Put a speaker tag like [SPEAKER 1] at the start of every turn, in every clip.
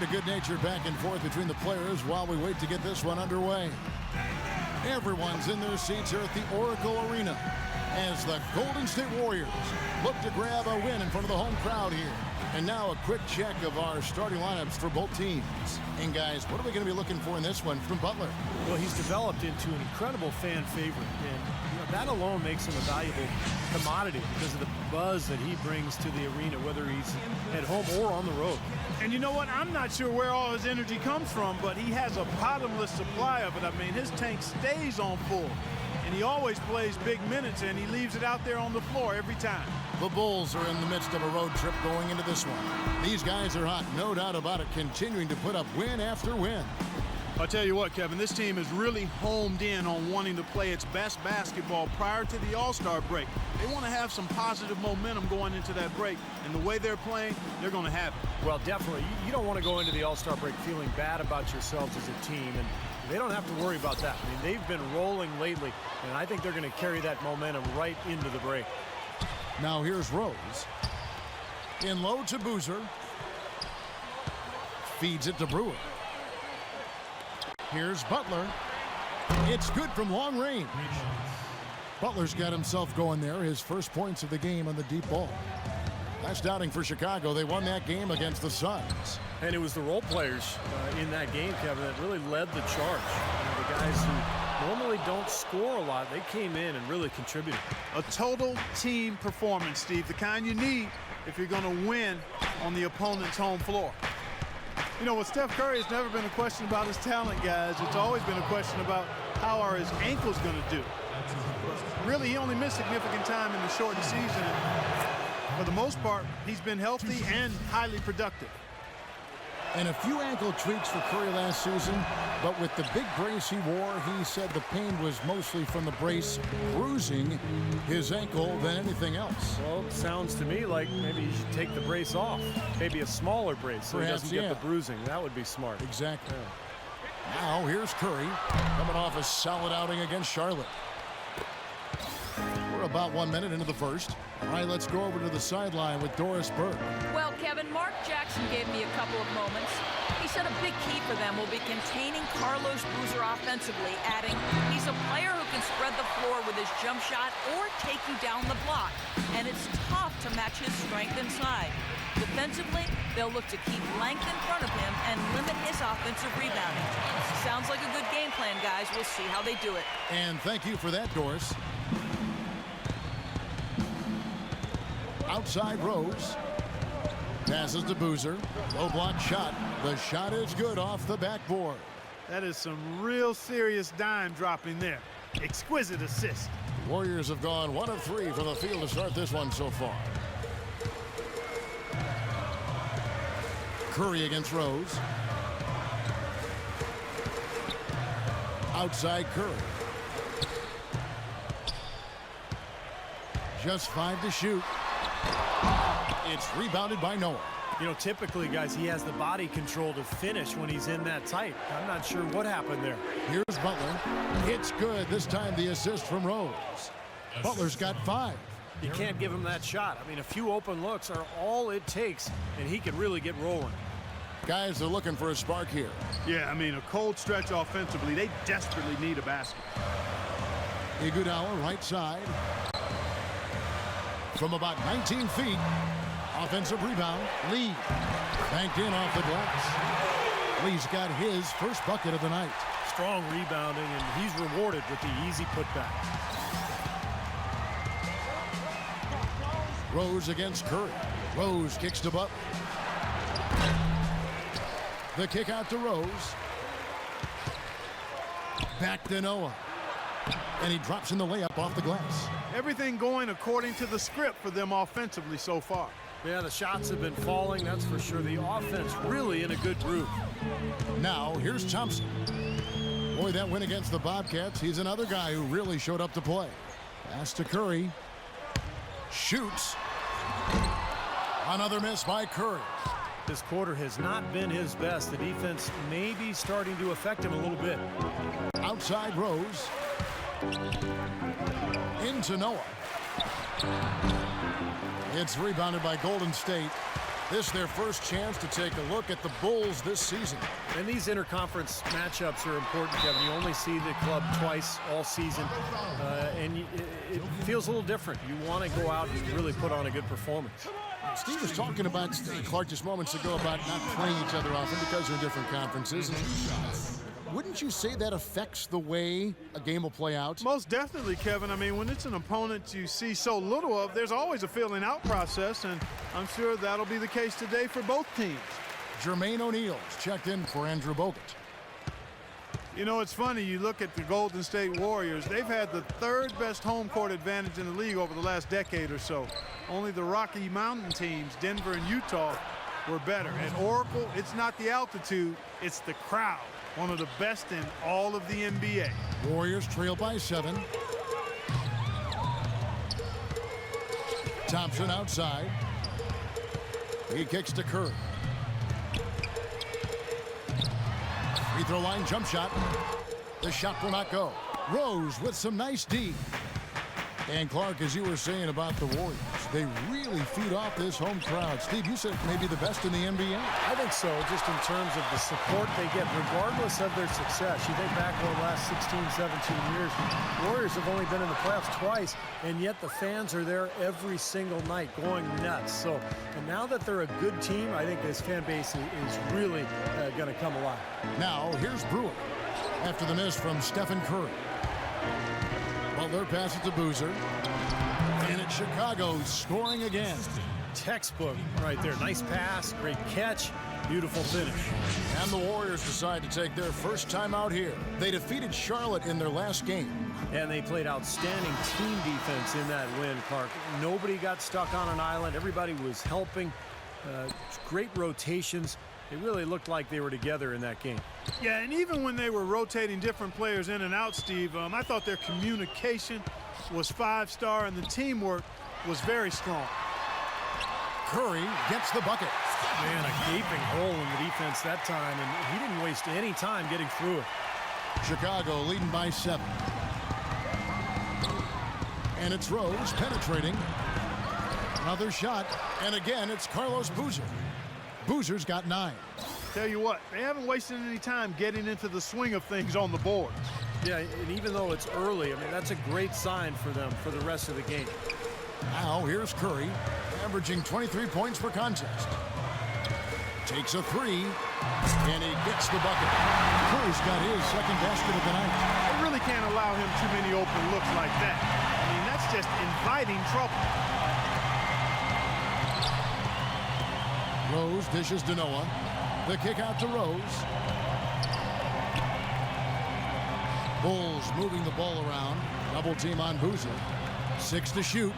[SPEAKER 1] And a good-natured back and forth between the players while we wait to get this one underway. Everyone's in their seats here at the Oracle Arena as the Golden State Warriors look to grab a win in front of the home crowd here. And now a quick check of our starting lineups for both teams. And guys, what are we going to be looking for in this one from Butler?
[SPEAKER 2] Well, he's developed into an incredible fan favorite, and that alone makes him a valuable commodity because of the buzz that he brings to the arena, whether he's at home or on the road.
[SPEAKER 3] And you know what? I'm not sure where all his energy comes from, but he has a bottomless supply of it. I mean, his tank stays on full, and he always plays big minutes, and he leaves it out there on the floor every time.
[SPEAKER 1] The Bulls are in the midst of a road trip going into this one. These guys are hot, no doubt about it, continuing to put up win after win.
[SPEAKER 3] I'll tell you what, Kevin, this team is really homed in on wanting to play its best basketball prior to the All-Star break. They want to have some positive momentum going into that break, and the way they're playing, they're going to have it.
[SPEAKER 2] Well, definitely. You don't want to go into the All-Star break feeling bad about yourselves as a team, and they don't have to worry about that. I mean, they've been rolling lately, and I think they're going to carry that momentum right into the break.
[SPEAKER 1] Now here's Rose. In low to Boozer. Feeds it to Brewer. Here's Butler. It's good from long range. Butler's got himself going there. His first points of the game on the deep ball. Last outing for Chicago, they won that game against the Suns.
[SPEAKER 2] And it was the role players in that game, Kevin, that really led the charge. The guys who normally don't score a lot, they came in and really contributed.
[SPEAKER 3] A total team performance, Steve, the kind you need if you're going to win on the opponent's home floor. You know, with Steph Curry, it's never been a question about his talent, guys. It's always been a question about how are his ankles going to do. Really, he only missed significant time in the shortened season. And for the most part, he's been healthy and highly productive.
[SPEAKER 1] And a few ankle tweaks for Curry last season, but with the big brace he wore, he said the pain was mostly from the brace bruising his ankle than anything else.
[SPEAKER 2] Well, it sounds to me like maybe he should take the brace off. Maybe a smaller brace so
[SPEAKER 1] perhaps,
[SPEAKER 2] he doesn't get the bruising. That would be smart.
[SPEAKER 1] Exactly. Yeah. Now here's Curry coming off a solid outing against Charlotte. We're about 1 minute into the first. All right, let's go over to the sideline with Doris Burke.
[SPEAKER 4] Well, Kevin, Mark Jackson gave me a couple of moments. He said a big key for them will be containing Carlos Boozer offensively, adding, he's a player who can spread the floor with his jump shot or take you down the block, and it's tough to match his strength inside. Defensively, they'll look to keep length in front of him and limit his offensive rebounding. Sounds like a good game plan, guys. We'll see how they do it.
[SPEAKER 1] And thank you for that, Doris. Outside Rose. Passes to Boozer. Low block shot. The shot is good off the backboard.
[SPEAKER 3] That is some real serious dime dropping there. Exquisite assist.
[SPEAKER 1] Warriors have gone 1 of 3 from the field to start this one so far. Curry against Rose. Outside Curry. Just 5 to shoot. It's rebounded by Noah.
[SPEAKER 2] You know, typically, guys, he has the body control to finish when he's in that tight. I'm not sure what happened there.
[SPEAKER 1] Here's Butler. It's good. This time the assist from Rose. Butler's got 5.
[SPEAKER 2] You can't give him that shot. I mean, a few open looks are all it takes, and he can really get rolling.
[SPEAKER 1] Guys are looking for a spark here.
[SPEAKER 3] Yeah, I mean, a cold stretch offensively. They desperately need a basket.
[SPEAKER 1] Iguodala, right side. From about 19 feet. Offensive rebound. Lee. Banked in off the glass. Lee's got his first bucket of the night.
[SPEAKER 2] Strong rebounding, and he's rewarded with the easy putback.
[SPEAKER 1] Rose against Curry. Rose kicks to Butler. The kick out to Rose. Back to Noah. And he drops in the layup off the glass.
[SPEAKER 3] Everything going according to the script for them offensively so far.
[SPEAKER 2] Yeah, the shots have been falling, that's for sure. The offense really in a good groove.
[SPEAKER 1] Now, here's Thompson. Boy, that win against the Bobcats. He's another guy who really showed up to play. Pass to Curry. Shoots. Another miss by Curry.
[SPEAKER 2] This quarter has not been his best. The defense may be starting to affect him a little bit.
[SPEAKER 1] Outside Rose. Into Noah. It's rebounded by Golden State. This their first chance to take a look at the Bulls this season.
[SPEAKER 2] And these interconference matchups are important, Kevin. You only see the club twice all season, and it feels a little different. You want to go out and really put on a good performance.
[SPEAKER 1] Steve was talking about, Clark, just moments ago about not playing each other often because they're in different conferences. Wouldn't you say that affects the way a game will play out?
[SPEAKER 3] Most definitely, Kevin. I mean, when it's an opponent you see so little of, there's always a filling out process, and I'm sure that'll be the case today for both teams.
[SPEAKER 1] Jermaine O'Neal's checked in for Andrew Bogut.
[SPEAKER 3] You know, it's funny, you look at the Golden State Warriors, they've had the third best home court advantage in the league over the last decade or so. Only the Rocky Mountain teams, Denver and Utah, were better. At Oracle, it's not the altitude, it's the crowd. One of the best in all of the NBA.
[SPEAKER 1] Warriors trail by 7. Thompson outside. He kicks to Curry. Free throw line jump shot. The shot will not go. Rose with some nice D. And Clark, as you were saying about the Warriors, they really feed off this home crowd. Steve, you said maybe the best in the NBA.
[SPEAKER 2] I think so, just in terms of the support they get, regardless of their success. You think back over the last 16, 17 years, the Warriors have only been in the playoffs twice, and yet the fans are there every single night going nuts. So, and now that they're a good team, I think this fan base is really going to come alive.
[SPEAKER 1] Now, here's Brewer after the miss from Stephen Curry. Butler passes to Boozer. And it's Chicago scoring again.
[SPEAKER 2] Textbook right there. Nice pass, great catch, beautiful finish.
[SPEAKER 1] And the Warriors decide to take their first time out here. They defeated Charlotte in their last game.
[SPEAKER 2] And they played outstanding team defense in that win, Clark. Nobody got stuck on an island. Everybody was helping. Great rotations. It really looked like they were together in that game.
[SPEAKER 3] Yeah, and even when they were rotating different players in and out, Steve, I thought their communication was 5-star and the teamwork was very strong.
[SPEAKER 1] Curry gets the bucket.
[SPEAKER 2] Man, a gaping hole in the defense that time, and he didn't waste any time getting through it.
[SPEAKER 1] Chicago leading by 7. And it's Rose penetrating. Another shot, and again, it's Carlos Boozer. Boozer's got 9.
[SPEAKER 3] Tell you what, they haven't wasted any time getting into the swing of things on the board.
[SPEAKER 2] Yeah, and even though it's early, I mean, that's a great sign for them for the rest of the game.
[SPEAKER 1] Now, here's Curry, averaging 23 points per contest. Takes a 3, and he gets the bucket. Curry's got his second basket of the night.
[SPEAKER 3] They really can't allow him too many open looks like that. I mean, that's just inviting trouble.
[SPEAKER 1] Rose dishes to Noah. The kick out to Rose. Bulls moving the ball around. Double team on Boozer. 6 to shoot.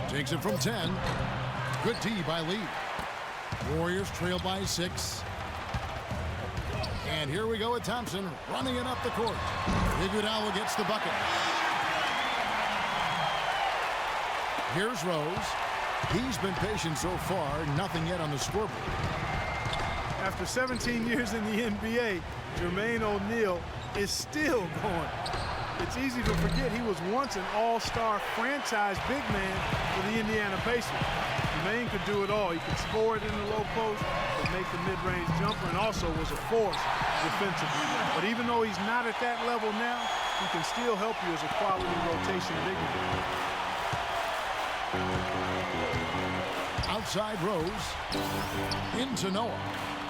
[SPEAKER 1] Takes it from 10. Good D by Lee. Warriors trail by 6. And here we go with Thompson running it up the court. Iguodala gets the bucket. Here's Rose. He's been patient so far, nothing yet on the scoreboard.
[SPEAKER 3] After 17 years in the NBA, Jermaine O'Neal is still going. It's easy to forget he was once an all-star franchise big man for the Indiana Pacers. Jermaine could do it all. He could score it in the low post, could make the mid-range jumper, and also was a force defensively. But even though he's not at that level now, he can still help you as a quality rotation big man.
[SPEAKER 1] Outside Rose. Into Noah.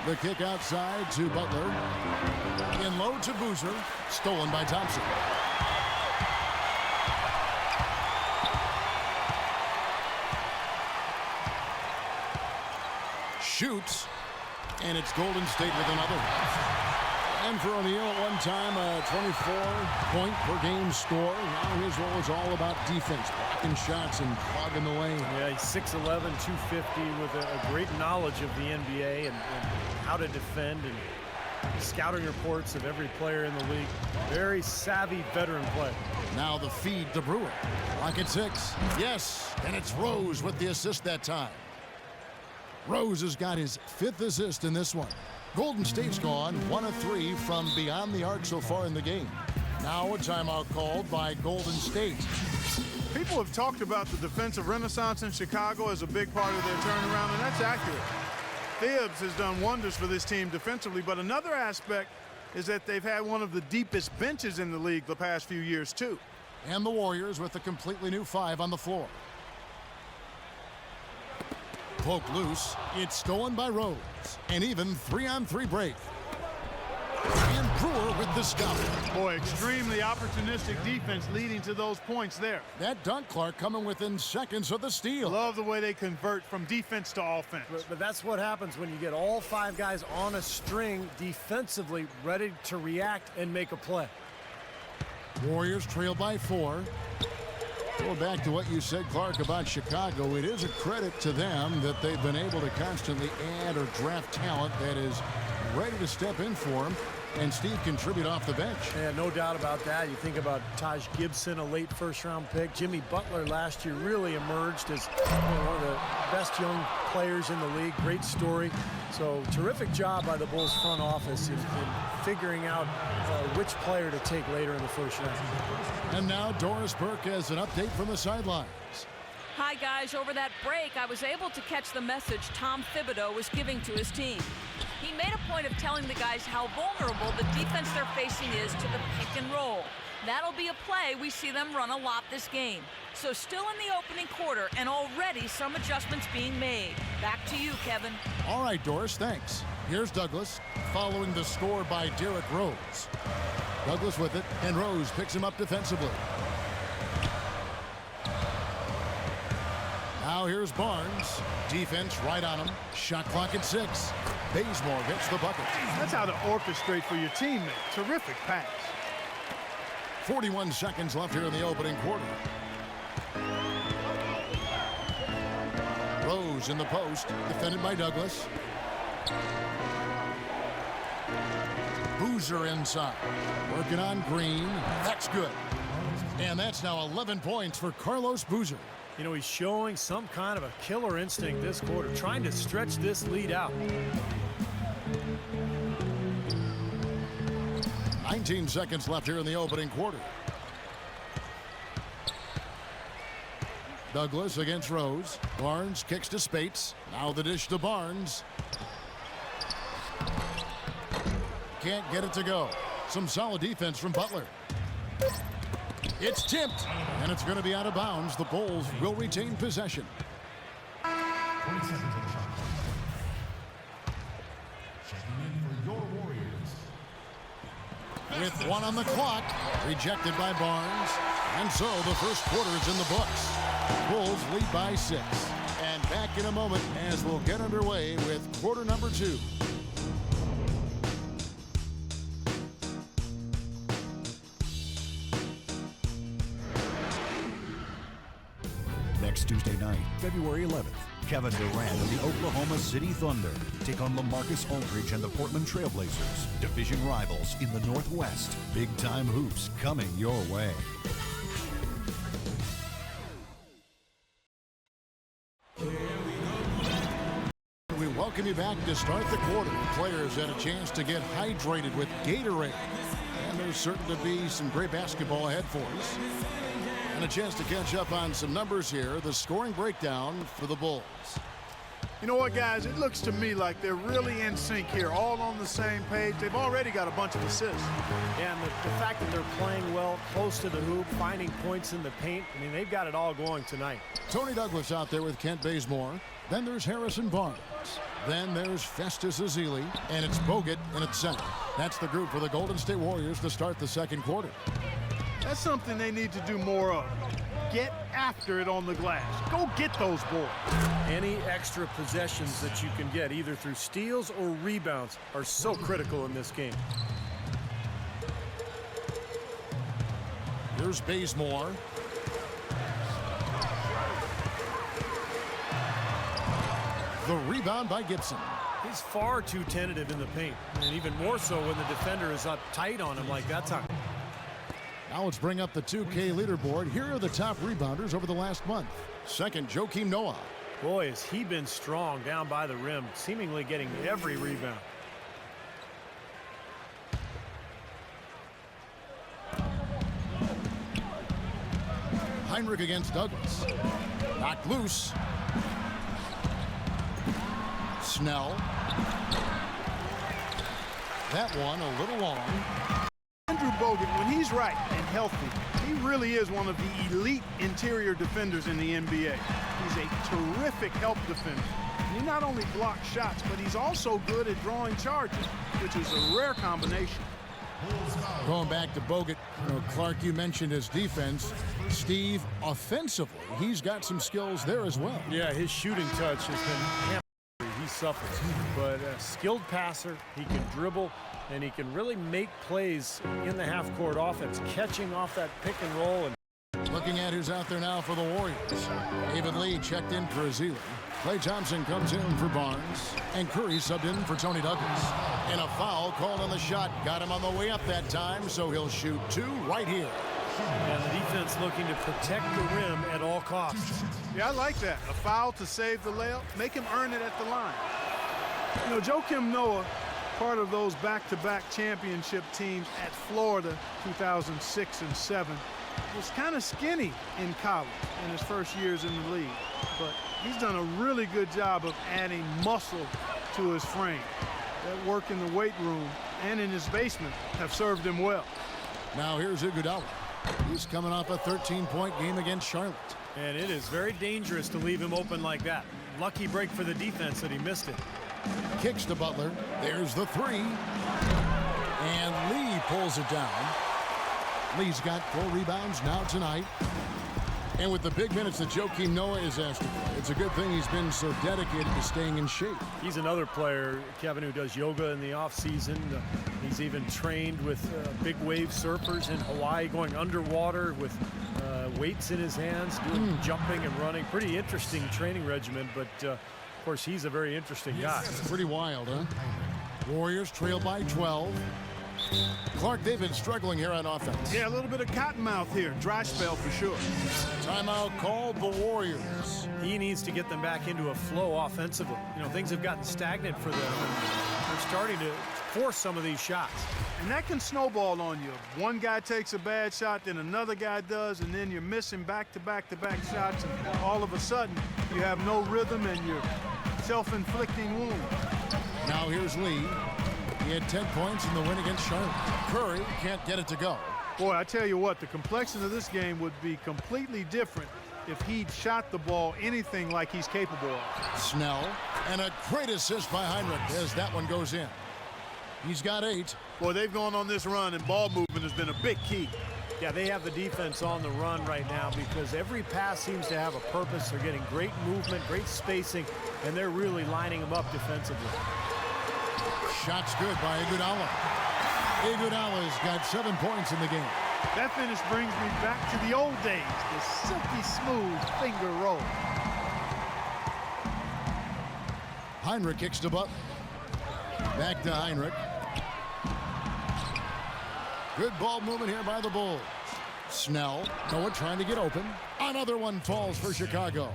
[SPEAKER 1] The kick outside to Butler. In low to Boozer. Stolen by Thompson. Shoots. And it's Golden State with another. And for O'Neal at one time, a 24-point per game score. Now his role is all about defense, blocking shots and clogging the lane.
[SPEAKER 2] Yeah, he's 6'11", 250 with a great knowledge of the NBA and how to defend and scouting reports of every player in the league. Very savvy veteran player.
[SPEAKER 1] Now the feed to Brewer. Clock at 6. Yes, and it's Rose with the assist that time. Rose has got his 5th assist in this one. Golden State's gone 1 of 3 from beyond the arc so far in the game. Now a timeout called by Golden State.
[SPEAKER 3] People have talked about the defensive renaissance in Chicago as a big part of their turnaround, and that's accurate. Thibs has done wonders for this team defensively, but another aspect is that they've had one of the deepest benches in the league the past few years, too.
[SPEAKER 1] And the Warriors with a completely new 5 on the floor. Poked loose. It's stolen by Rose. An even 3-on-3 break. And Brewer with the scout.
[SPEAKER 3] Boy, extremely opportunistic defense leading to those points there.
[SPEAKER 1] That dunk, Clark, coming within seconds of the steal.
[SPEAKER 3] Love the way they convert from defense to offense.
[SPEAKER 2] But that's what happens when you get all 5 guys on a string defensively, ready to react and make a play.
[SPEAKER 1] Warriors trail by 4. Going back to what you said, Clark, about Chicago, it is a credit to them that they've been able to constantly add or draft talent that is ready to step in for them, and Steve contribute off the bench.
[SPEAKER 2] Yeah, no doubt about that. You think about Taj Gibson, a late first-round pick. Jimmy Butler last year really emerged as one of the best young players in the league. Great story. So terrific job by the Bulls front office in figuring out which player to take later in the first round.
[SPEAKER 1] And now Doris Burke has an update from the sidelines.
[SPEAKER 4] Hi, guys. Over that break, I was able to catch the message Tom Thibodeau was giving to his team. He made a point of telling the guys how vulnerable the defense they're facing is to the pick and roll. That'll be a play we see them run a lot this game. So still in the opening quarter, and already some adjustments being made. Back to you, Kevin.
[SPEAKER 1] All right, Doris, thanks. Here's Douglas, following the score by Derrick Rose. Douglas with it, and Rose picks him up defensively. Now here's Barnes. Defense right on him. Shot clock at 6. Bazemore gets the bucket.
[SPEAKER 3] That's how to orchestrate for your teammate. Terrific pass.
[SPEAKER 1] 41 seconds left here in the opening quarter. Rose in the post, defended by Douglas. Boozer inside, working on Green. That's good. And that's now 11 points for Carlos Boozer.
[SPEAKER 2] You know, he's showing some kind of a killer instinct this quarter, trying to stretch this lead out.
[SPEAKER 1] 19 seconds left here in the opening quarter. Douglas against Rose. Barnes kicks to Spates. Now the dish to Barnes. Can't get it to go. Some solid defense from Butler. It's tipped, and it's going to be out of bounds. The Bulls will retain possession.
[SPEAKER 5] 20 seconds on the shot. Checking in for your Warriors.
[SPEAKER 1] With 1 on the clock, rejected by Barnes. And so the first quarter is in the books. Bulls lead by 6. And back in a moment as we'll get underway with quarter number 2.
[SPEAKER 6] Next Tuesday night, February 11th, Kevin Durant and the Oklahoma City Thunder take on LaMarcus Aldridge and the Portland Trailblazers, division rivals in the Northwest. Big-time hoops coming your way.
[SPEAKER 1] We welcome you back to start the quarter. Players had a chance to get hydrated with Gatorade. And there's certain to be some great basketball ahead for us. And a chance to catch up on some numbers here. The scoring breakdown for the Bulls.
[SPEAKER 3] You know what, guys? It looks to me like they're really in sync here, all on the same page. They've already got a bunch of assists.
[SPEAKER 2] Yeah, and the fact that they're playing well, close to the hoop, finding points in the paint, I mean, they've got it all going tonight.
[SPEAKER 1] Tony Douglas out there with Kent Bazemore. Then there's Harrison Barnes. Then there's Festus Ezeli, and it's Bogut in its center. That's the group for the Golden State Warriors to start the second quarter.
[SPEAKER 3] That's something they need to do more of. Get after it on the glass. Go get those boards.
[SPEAKER 2] Any extra possessions that you can get, either through steals or rebounds, are so critical in this game.
[SPEAKER 1] Here's Bazemore. The rebound by Gibson.
[SPEAKER 2] He's far too tentative in the paint, and even more so when the defender is up tight on him like that time.
[SPEAKER 1] Now let's bring up the 2K leaderboard. Here are the top rebounders over the last month. Second, Joakim Noah.
[SPEAKER 2] Boy, has he been strong down by the rim, seemingly getting every rebound.
[SPEAKER 1] Heinrich Heinrich against Douglas. Knocked loose. Snell. That one a little long.
[SPEAKER 3] Andrew Bogut, when he's right and healthy, he really is one of the elite interior defenders in the NBA. He's a terrific help defender. He not only blocks shots, but he's also good at drawing charges, which is a rare combination.
[SPEAKER 1] Going back to Bogut, Clark, you mentioned his defense. Steve, offensively, he's got some skills there as well.
[SPEAKER 2] Yeah, his shooting touch has been hampered. He suffers, but a skilled passer, he can dribble, and he can really make plays in the half-court offense, catching off that pick and roll. And
[SPEAKER 1] looking at who's out there now for the Warriors. David Lee checked in for Azili. Klay Thompson comes in for Barnes, and Curry subbed in for Tony Douglas. And a foul called on the shot. Got him on the way up that time, so he'll shoot 2 right here.
[SPEAKER 2] And the defense looking to protect the rim at all costs.
[SPEAKER 3] Yeah, I like that. A foul to save the layup. Make him earn it at the line. You know, Joakim Noah, part of those back-to-back championship teams at Florida, 2006 and 7, was kind of skinny in college in his first years in the league. But he's done a really good job of adding muscle to his frame. That work in the weight room and in his basement have served him well.
[SPEAKER 1] Now here's Iguodala. He's coming off a 13-point game against Charlotte.
[SPEAKER 2] And it is very dangerous to leave him open like that. Lucky break for the defense that he missed it.
[SPEAKER 1] Kicks to Butler. There's the 3. And Lee pulls it down. Lee's got 4 rebounds now tonight. And with the big minutes that Joakim Noah is asked to play, it's a good thing he's been so dedicated to staying in shape.
[SPEAKER 2] He's another player, Kevin, who does yoga in the offseason. He's even trained with big wave surfers in Hawaii, going underwater with weights in his hands, doing jumping and running. Pretty interesting training regimen, but of course, he's a very interesting guy.
[SPEAKER 1] It's pretty wild, huh? Warriors trail by 12. Clark, they've been struggling here on offense.
[SPEAKER 3] Yeah, a little bit of cottonmouth here. Dry spell for sure.
[SPEAKER 1] Timeout called the Warriors.
[SPEAKER 2] He needs to get them back into a flow offensively. You know, things have gotten stagnant for them. They're starting to force some of these shots.
[SPEAKER 3] And that can snowball on you. One guy takes a bad shot, then another guy does, and then you're missing back-to-back-to-back shots, and all of a sudden you have no rhythm and you're self-inflicting wound.
[SPEAKER 1] Now here's Lee. He had 10 points in the win against Charlotte. Curry can't get it to go.
[SPEAKER 3] Boy, I tell you what, the complexion of this game would be completely different if he'd shot the ball anything like he's capable of.
[SPEAKER 1] Snell, and a great assist by Heinrich as that one goes in. He's got 8.
[SPEAKER 3] Boy, they've gone on this run, and ball movement has been a big key.
[SPEAKER 2] Yeah, they have the defense on the run right now because every pass seems to have a purpose. They're getting great movement, great spacing, and they're really lining them up defensively.
[SPEAKER 1] Shot's good by Iguodala. Iguodala's got 7 points in the game.
[SPEAKER 3] That finish brings me back to the old days, the silky smooth finger roll.
[SPEAKER 1] Heinrich kicks to Butler. Back to Heinrich. Good ball movement here by the Bulls. Snell, Noah trying to get open. Another one falls for Chicago.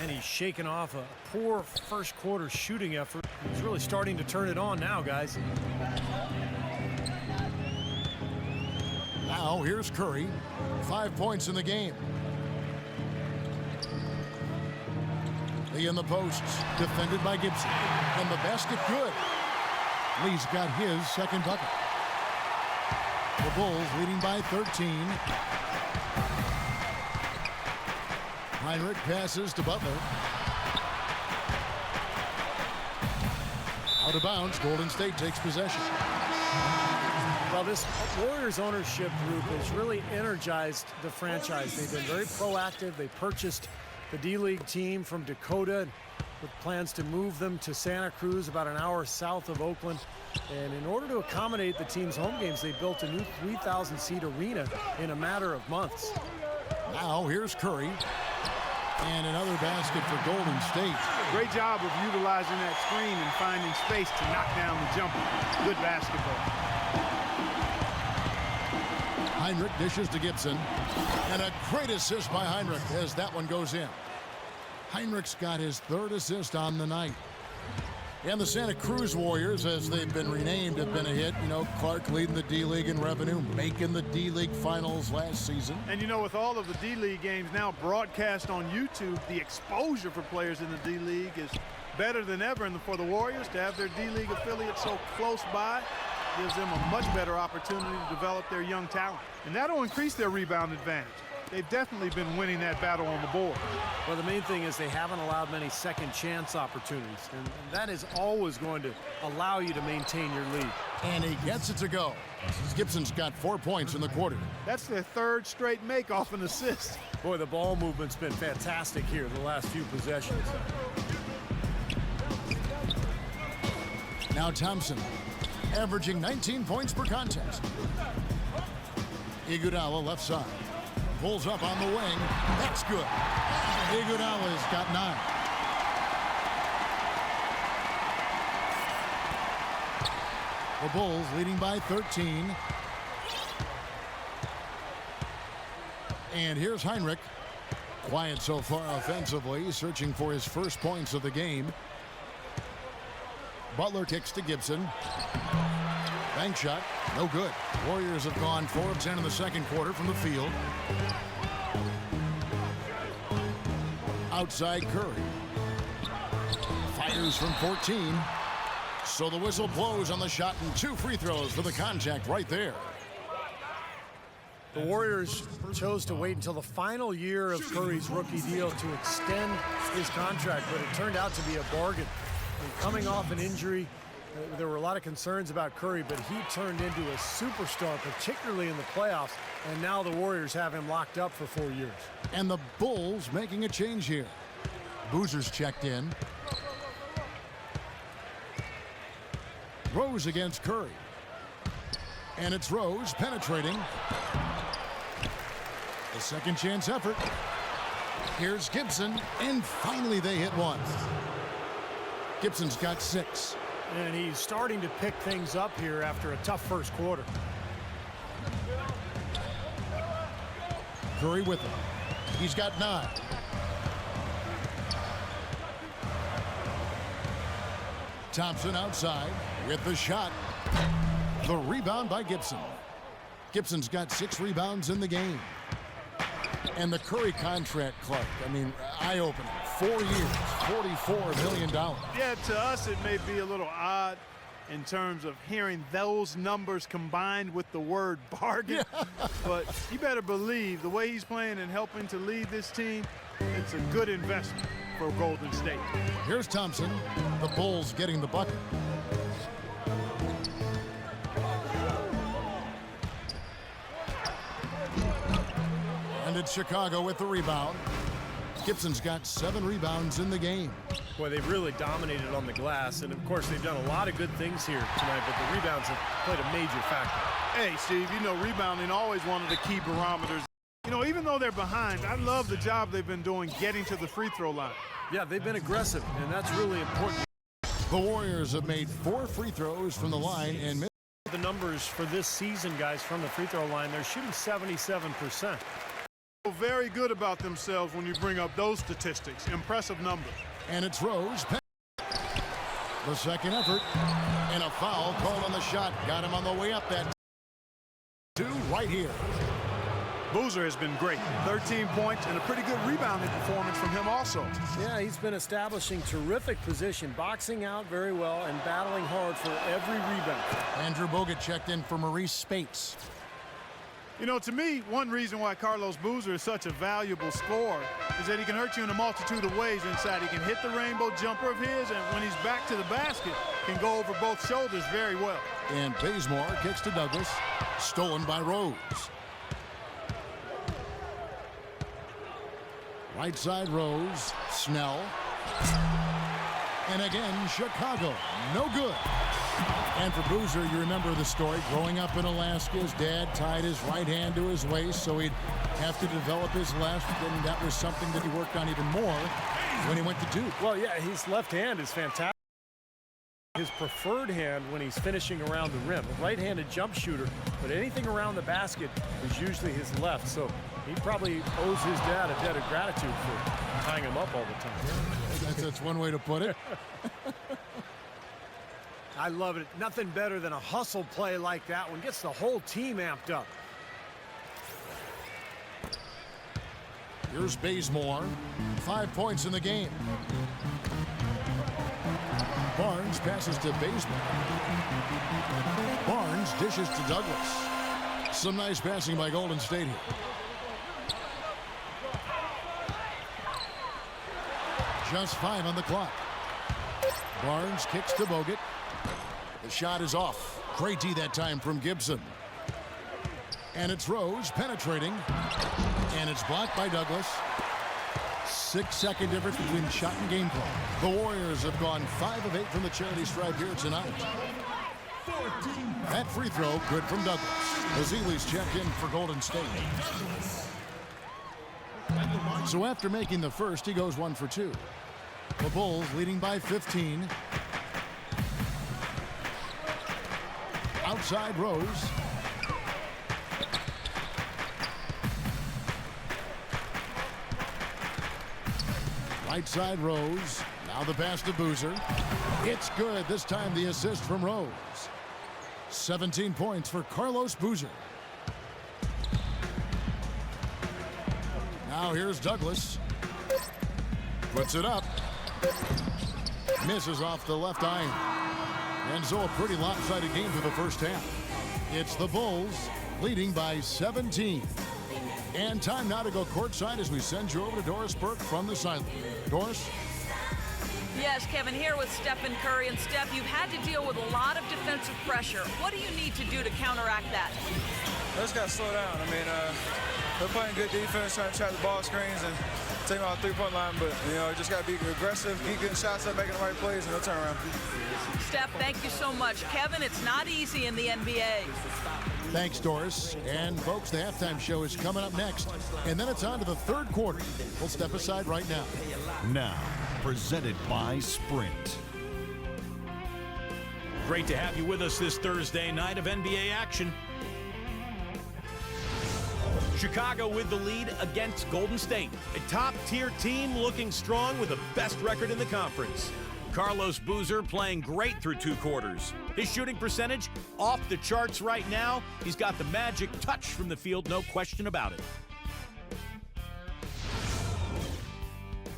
[SPEAKER 2] And he's shaking off a poor first quarter shooting effort. He's really starting to turn it on now, guys.
[SPEAKER 1] Now here's Curry. 5 points in the game. Lee in the posts, defended by Gibson. And the basket good. Lee's got his second bucket. The Bulls leading by 13. Heinrich passes to Butler. Out of bounds, Golden State takes possession.
[SPEAKER 2] Well, this Warriors ownership group has really energized the franchise. They've been very proactive. They purchased the D-League team from Dakota with plans to move them to Santa Cruz, about an hour south of Oakland. And in order to accommodate the team's home games, they built a new 3,000-seat arena in a matter of months.
[SPEAKER 1] Now here's Curry. And another basket for Golden State.
[SPEAKER 3] Great job of utilizing that screen and finding space to knock down the jumper. Good basketball.
[SPEAKER 1] Heinrich dishes to Gibson. And a great assist by Heinrich as that one goes in. Heinrich's got his 3rd assist on the night. And the Santa Cruz Warriors, as they've been renamed, have been a hit. You know, Clark leading the D-League in revenue, making the D-League finals last season.
[SPEAKER 3] And you know, with all of the D-League games now broadcast on YouTube, the exposure for players in the D-League is better than ever. And for the Warriors to have their D-League affiliate so close by gives them a much better opportunity to develop their young talent. And that'll increase their rebound advantage. They've definitely been winning that battle on the board.
[SPEAKER 2] Well, the main thing is they haven't allowed many second chance opportunities, and that is always going to allow you to maintain your lead.
[SPEAKER 1] And he gets it to go. Gibson's got 4 points in the quarter.
[SPEAKER 3] That's their third straight make off an assist.
[SPEAKER 2] Boy, the ball movement's been fantastic here the last few possessions.
[SPEAKER 1] Now Thompson, averaging 19 points per contest. Iguodala left side. Pulls up on the wing. That's good. Iguodala's got 9. The Bulls leading by 13. And here's Heinrich. Quiet so far offensively, searching for his first points of the game. Butler kicks to Gibson. Bank shot, no good. Warriors have gone 4 of 10 in the second quarter from the field. Outside Curry. Fires from 14. So the whistle blows on the shot and 2 free throws for the contact right there.
[SPEAKER 2] The Warriors chose to wait until the final year of Curry's rookie deal to extend his contract, but it turned out to be a bargain. And coming off an injury, there were a lot of concerns about Curry, but he turned into a superstar, particularly in the playoffs, and now the Warriors have him locked up for 4 years.
[SPEAKER 1] And the Bulls making a change here. Boozer's checked in. Rose against Curry. And it's Rose penetrating. The second chance effort. Here's Gibson, and finally they hit one. Gibson's got 6.
[SPEAKER 2] And he's starting to pick things up here after a tough first quarter.
[SPEAKER 1] Curry with him. He's got 9. Thompson outside with the shot. The rebound by Gibson. Gibson's got 6 rebounds in the game. And the Curry contract, Clark, I mean, eye-opening. 4 years, $44 million.
[SPEAKER 3] Yeah, to us it may be a little odd in terms of hearing those numbers combined with the word bargain. But you better believe the way he's playing and helping to lead this team, it's a good investment for Golden State.
[SPEAKER 1] Here's Thompson, the Bulls getting the bucket. And it's Chicago with the rebound. Gibson's got 7 rebounds in the game.
[SPEAKER 2] Boy, they've really dominated on the glass, and of course they've done a lot of good things here tonight, but the rebounds have played a major factor.
[SPEAKER 3] Hey, Steve, you know rebounding always one of the key barometers. You know, even though they're behind, I love the job they've been doing getting to the free throw line.
[SPEAKER 2] Yeah, they've been aggressive, and that's really important.
[SPEAKER 1] The Warriors have made 4 free throws from the line and missed.
[SPEAKER 2] The numbers for this season, guys, from the free throw line, they're shooting 77%.
[SPEAKER 3] Very good about themselves when you bring up those statistics. Impressive numbers.
[SPEAKER 1] And it's Rose. The second effort. And a foul called on the shot. Got him on the way up that 2 right here.
[SPEAKER 3] Boozer has been great. 13 points and a pretty good rebounding performance from him also.
[SPEAKER 2] Yeah, he's been establishing terrific position, boxing out very well and battling hard for every rebound.
[SPEAKER 1] Andrew Bogut checked in for Maurice Spates.
[SPEAKER 3] You know, to me, one reason why Carlos Boozer is such a valuable scorer is that he can hurt you in a multitude of ways inside. He can hit the rainbow jumper of his, and when he's back to the basket, can go over both shoulders very well.
[SPEAKER 1] And Bazemore kicks to Douglas. Stolen by Rose. Right side Rose. Snell. And again, Chicago. No good. And for Boozer, you remember the story. Growing up in Alaska, his dad tied his right hand to his waist, so he'd have to develop his left, and that was something that he worked on even more when he went to Duke.
[SPEAKER 2] Well, yeah, his left hand is fantastic. His preferred hand when he's finishing around the rim. A right-handed jump shooter, but anything around the basket is usually his left, so he probably owes his dad a debt of gratitude for tying him up all the time.
[SPEAKER 1] That's one way to put it.
[SPEAKER 2] I love it. Nothing better than a hustle play like that one. Gets the whole team amped up.
[SPEAKER 1] Here's Bazemore. 5 points in the game. Barnes passes to Bazemore. Barnes dishes to Douglas. Some nice passing by Golden State here. Just 5 on the clock. Barnes kicks to Bogut. The shot is off. Great D that time from Gibson. And it's Rose penetrating. And it's blocked by Douglas. 6-second difference between shot and game clock. The Warriors have gone 5 of 8 from the charity stripe here tonight. That free throw good from Douglas. Bazili's checked in for Golden State. So after making the first, he goes 1 for 2. The Bulls leading by 15. Outside Rose. Right side Rose. Now the pass to Boozer. It's good. This time the assist from Rose. 17 points for Carlos Boozer. Now here's Douglas. Puts it up. Misses off the left iron. And so a pretty lopsided game for the first half. It's the Bulls leading by 17. And time now to go courtside as we send you over to Doris Burke from the sideline. Doris?
[SPEAKER 4] Yes, Kevin, here with Stephen Curry. And Steph, you've had to deal with a lot of defensive pressure. What do you need to do to counteract that?
[SPEAKER 7] I just got to slow down. I mean, they're playing good defense, trying to trap the ball screens and take them out the three-point line. But, you know, just got to be aggressive, keep getting shots up, making the right plays, and no turnaround.
[SPEAKER 4] Steph, thank you so much. Kevin, it's not easy in the NBA.
[SPEAKER 1] Thanks, Doris. And, folks, the halftime show is coming up next. And then it's on to the third quarter. We'll step aside right now.
[SPEAKER 6] Now, presented by Sprint.
[SPEAKER 8] Great to have you with us this Thursday night of NBA action. Chicago with the lead against Golden State. A top-tier team looking strong with the best record in the conference. Carlos Boozer playing great through 2 quarters. His shooting percentage off the charts right now. He's got the magic touch from the field, no question about it.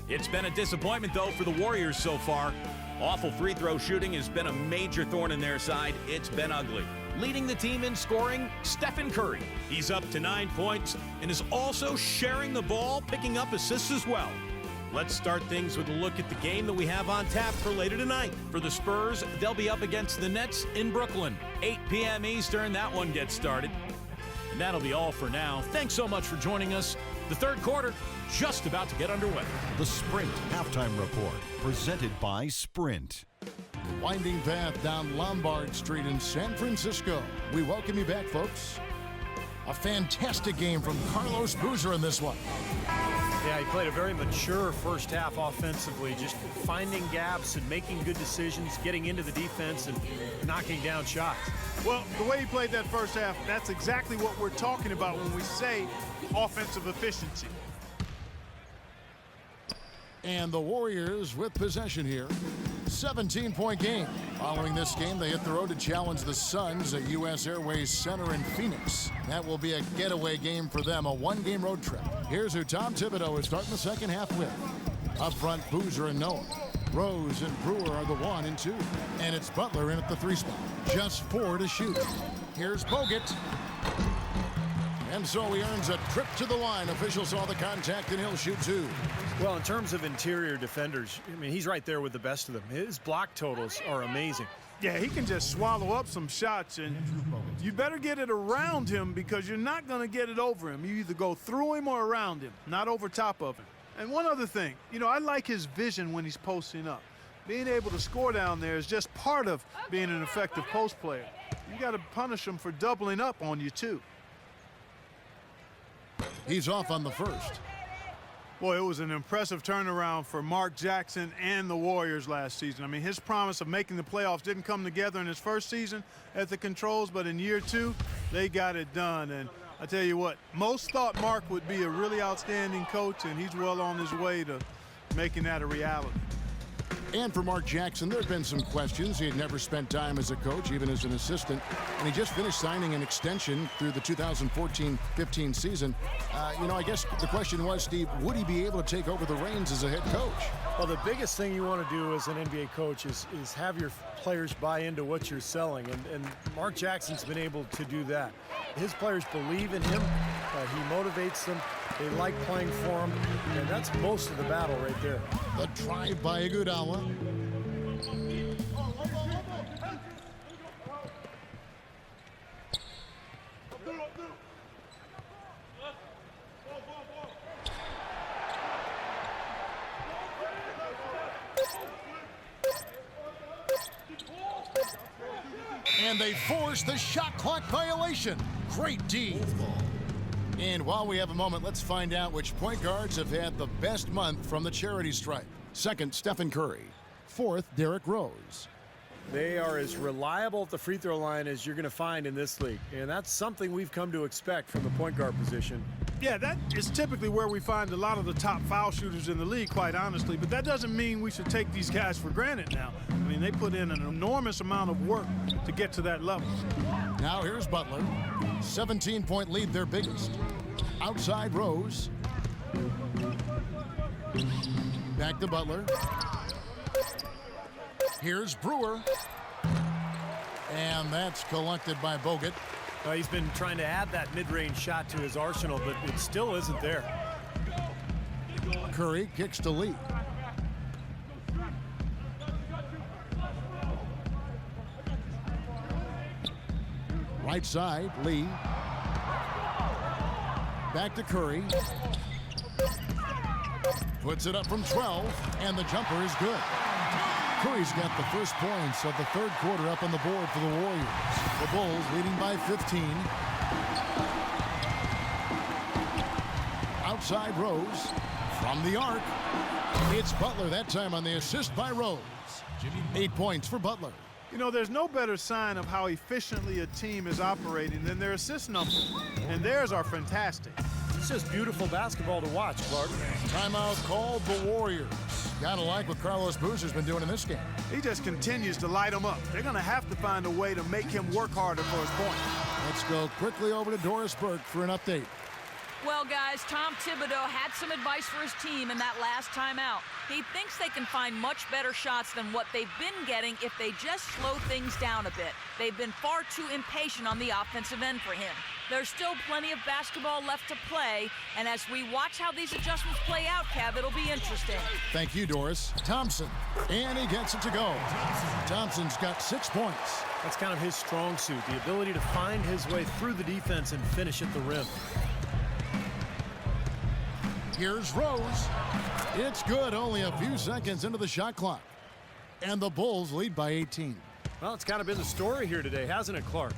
[SPEAKER 8] It's been a disappointment, though, for the Warriors so far. Awful free throw shooting has been a major thorn in their side. It's been ugly. Leading the team in scoring, Stephen Curry. He's up to 9 points and is also sharing the ball, picking up assists as well. Let's start things with a look at the game that we have on tap for later tonight. For the Spurs, they'll be up against the Nets in Brooklyn. 8 p.m. Eastern, that one gets started. And that'll be all for now. Thanks so much for joining us. The third quarter just about to get underway.
[SPEAKER 6] The Sprint Halftime Report, presented by Sprint.
[SPEAKER 1] Winding path down Lombard Street in San Francisco. We welcome you back, folks. A fantastic game from Carlos Boozer in this one.
[SPEAKER 2] Yeah, he played a very mature first half offensively, just finding gaps and making good decisions, getting into the defense and knocking down shots.
[SPEAKER 3] Well, the way he played that first half, that's exactly what we're talking about when we say offensive efficiency.
[SPEAKER 1] And the Warriors with possession here. 17-point game. Following this game, they hit the road to challenge the Suns at U.S. Airways Center in Phoenix. That will be a getaway game for them, a 1-game road trip. Here's who Tom Thibodeau is starting the second half with. Up front, Boozer and Noah. Rose and Brewer are the 1 and 2. And it's Butler in at the 3 spot. Just 4 to shoot. Here's Bogut. And so he earns a trip to the line. Officials saw the contact, and he'll shoot 2.
[SPEAKER 2] Well, in terms of interior defenders, I mean, he's right there with the best of them. His block totals are amazing.
[SPEAKER 3] Yeah, he can just swallow up some shots, and you better get it around him because you're not going to get it over him. You either go through him or around him, not over top of him. And one other thing, you know, I like his vision when he's posting up. Being able to score down there is just part of being an effective post player. You got to punish him for doubling up on you, too.
[SPEAKER 1] He's off on the first.
[SPEAKER 3] Boy, it was an impressive turnaround for Mark Jackson and the Warriors last season. I mean, his promise of making the playoffs didn't come together in his first season at the controls, but in year 2, they got it done. And I tell you what, most thought Mark would be a really outstanding coach, and he's well on his way to making that a reality.
[SPEAKER 1] And for Mark Jackson, there have been some questions. He had never spent time as a coach, even as an assistant, and he just finished signing an extension through the 2014-15 season. I guess the question was, Steve, would he be able to take over the reins as a head coach?
[SPEAKER 2] Well, the biggest thing you want to do as an NBA coach is have your players buy into what you're selling, and Mark Jackson's been able to do that. His players believe in him. He motivates them. They like playing for him, and that's most of the battle right there.
[SPEAKER 1] The drive by Iguodala. And they force the shot clock violation. Great D. And while we have a moment, let's find out which point guards have had the best month from the charity stripe. Second, Stephen Curry. Fourth, Derrick Rose.
[SPEAKER 2] They are as reliable at the free throw line as you're going to find in this league, and that's something we've come to expect from the point guard position.
[SPEAKER 3] Yeah, that is typically where we find a lot of the top foul shooters in the league, quite honestly, but that doesn't mean we should take these guys for granted now. I mean, they put in an enormous amount of work to get to that level.
[SPEAKER 1] Now here's Butler. 17-point lead, their biggest. Outside Rose. Back to Butler. Here's Brewer. And that's collected by Bogut.
[SPEAKER 2] He's been trying to add that mid-range shot to his arsenal, but it still isn't there.
[SPEAKER 1] Curry kicks to Lee. Right side, Lee. Back to Curry. Puts it up from 12, and the jumper is good. Curry's got the first points of the third quarter up on the board for the Warriors. The Bulls leading by 15. Outside Rose. From the arc. It's Butler that time on the assist by Rose. 8 points for Butler.
[SPEAKER 3] You know, there's no better sign of how efficiently a team is operating than their assist numbers. And theirs are fantastic.
[SPEAKER 2] It's just beautiful basketball to watch, Clark.
[SPEAKER 1] Timeout called the Warriors. Gotta like what Carlos Boozer's been doing in this game.
[SPEAKER 3] He just continues to light them up. They're going to have to find a way to make him work harder for his point.
[SPEAKER 1] Let's go quickly over to Doris Burke for an update.
[SPEAKER 4] Well, guys, Tom Thibodeau had some advice for his team in that last timeout. He thinks they can find much better shots than what they've been getting if they just slow things down a bit. They've been far too impatient on the offensive end for him. There's still plenty of basketball left to play, and as we watch how these adjustments play out, Kev, it'll be interesting.
[SPEAKER 1] Thank you, Doris. Thompson, and he gets it to go. Thompson's got 6 points.
[SPEAKER 2] That's kind of his strong suit, the ability to find his way through the defense and finish at the rim.
[SPEAKER 1] Here's Rose. It's good, only a few seconds into the shot clock. And the Bulls lead by 18.
[SPEAKER 2] Well, it's kind of been the story here today, hasn't it, Clark?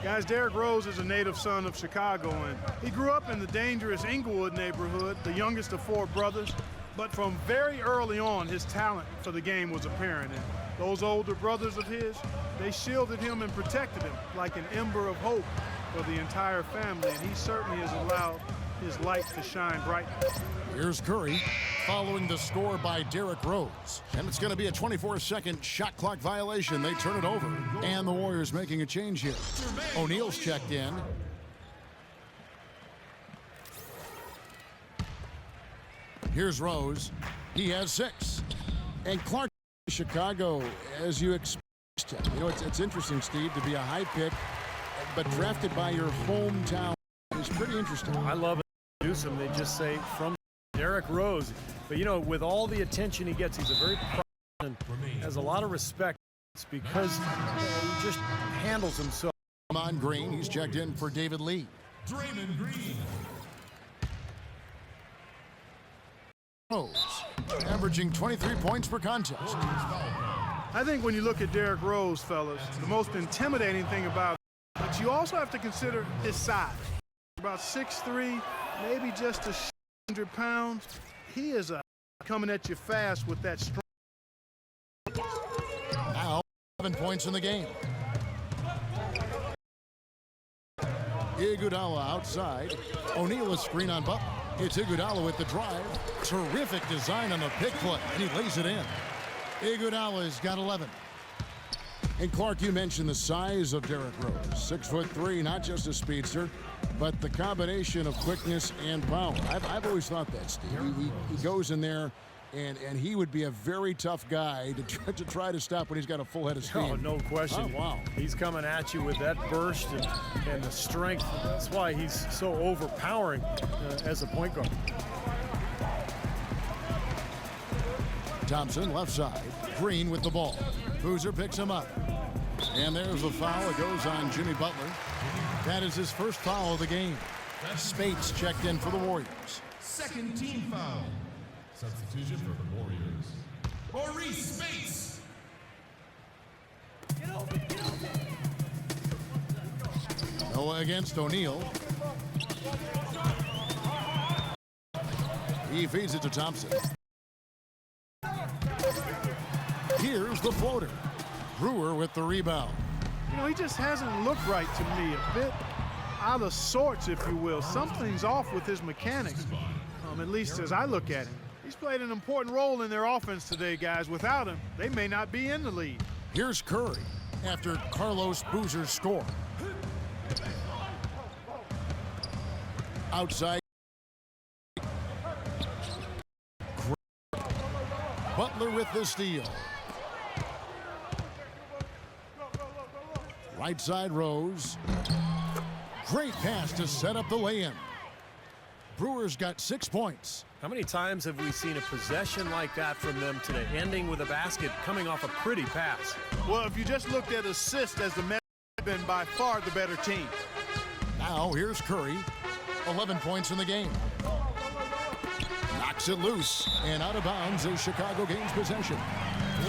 [SPEAKER 3] Guys, Derrick Rose is a native son of Chicago, and he grew up in the dangerous Inglewood neighborhood, the youngest of 4 brothers. But from very early on, his talent for the game was apparent. And those older brothers of his, they shielded him and protected him like an ember of hope for the entire family. And he certainly has allowed his light to shine bright.
[SPEAKER 1] Here's Curry following the score by Derrick Rose. And it's going to be a 24-second shot clock violation. They turn it over. And the Warriors making a change here. O'Neal's checked in. Here's Rose. He has 6. And Clark, Chicago, as you expect. You know, it's interesting, Steve, to be a high pick, but drafted by your hometown is pretty interesting.
[SPEAKER 2] I love it. Newsom, they just say from Derrick Rose. But, you know, with all the attention he gets, he's a very proud and has a lot of respect. It's because he just handles himself.
[SPEAKER 1] On Green, he's checked in for David Lee.
[SPEAKER 5] Draymond Green.
[SPEAKER 1] Rose, averaging 23 points per contest.
[SPEAKER 3] I think when you look at Derrick Rose, fellas, the most intimidating thing about him, but you also have to consider his size. About 6'3", maybe just 100 pounds. He is coming at you fast with that strong.
[SPEAKER 1] Now, 7 points in the game. Iguodala outside. O'Neal a screen on Butler. It's Iguodala with the drive. Terrific design on the pick play, and he lays it in. Iguodala's got 11. And Clark, you mentioned the size of Derrick Rose. 6'3", not just a speedster, but the combination of quickness and power. I've always thought that, Steve. He goes in there, and he would be a very tough guy to try to stop when he's got a full head of steam.
[SPEAKER 2] Oh, no question.
[SPEAKER 1] Oh, wow.
[SPEAKER 2] He's coming at you with that burst and the strength. That's why he's so overpowering as a point guard.
[SPEAKER 1] Thompson, left side. Green with the ball. Boozer picks him up. And there's the foul. It goes on Jimmy Butler. That is his first foul of the game. Spates checked in for the Warriors.
[SPEAKER 5] Second team foul. Substitution for the Warriors. Maurice Spates.
[SPEAKER 1] Noah against O'Neal. He feeds it to Thompson. Here's the floater. Brewer with the rebound.
[SPEAKER 3] You know, he just hasn't looked right to me. A bit out of sorts, if you will. Something's off with his mechanics, at least as I look at him. He's played an important role in their offense today, guys. Without him, they may not be in the lead.
[SPEAKER 1] Here's Curry after Carlos Boozer's score. Outside. Butler with the steal. Right side Rose. Great pass to set up the lay-in. Brewers got 6 points.
[SPEAKER 2] How many times have we seen a possession like that from them today, ending with a basket coming off a pretty pass?
[SPEAKER 3] Well, if you just looked at assists as the men have been by far the better team.
[SPEAKER 1] Now here's Curry. 11 points in the game. Knocks it loose and out of bounds as Chicago gains possession.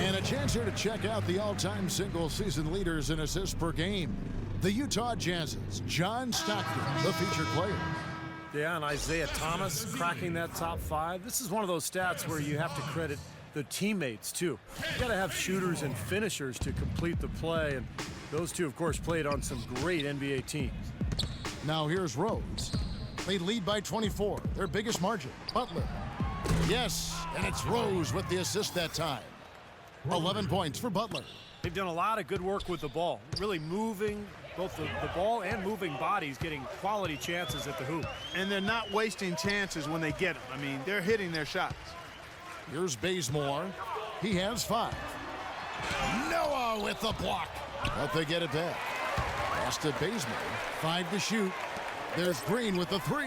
[SPEAKER 1] And a chance here to check out the all-time single-season leaders in assists per game. The Utah Jazz's John Stockton, the featured player.
[SPEAKER 2] Yeah, and Isaiah Thomas cracking that top 5. This is one of those stats where you have to credit the teammates, too. You got to have shooters and finishers to complete the play, and those two, of course, played on some great NBA teams.
[SPEAKER 1] Now here's Rose. They lead by 24, their biggest margin. Butler. Yes, and it's Rose with the assist that time. 11 points for Butler.
[SPEAKER 2] They've done a lot of good work with the ball, really moving both the ball and moving bodies, getting quality chances at the hoop.
[SPEAKER 3] And they're not wasting chances when they get them. I mean, they're hitting their shots.
[SPEAKER 1] Here's Bazemore. He has 5. Noah with the block. But they get it back. Pass to Bazemore. 5 to shoot. There's Green with the 3.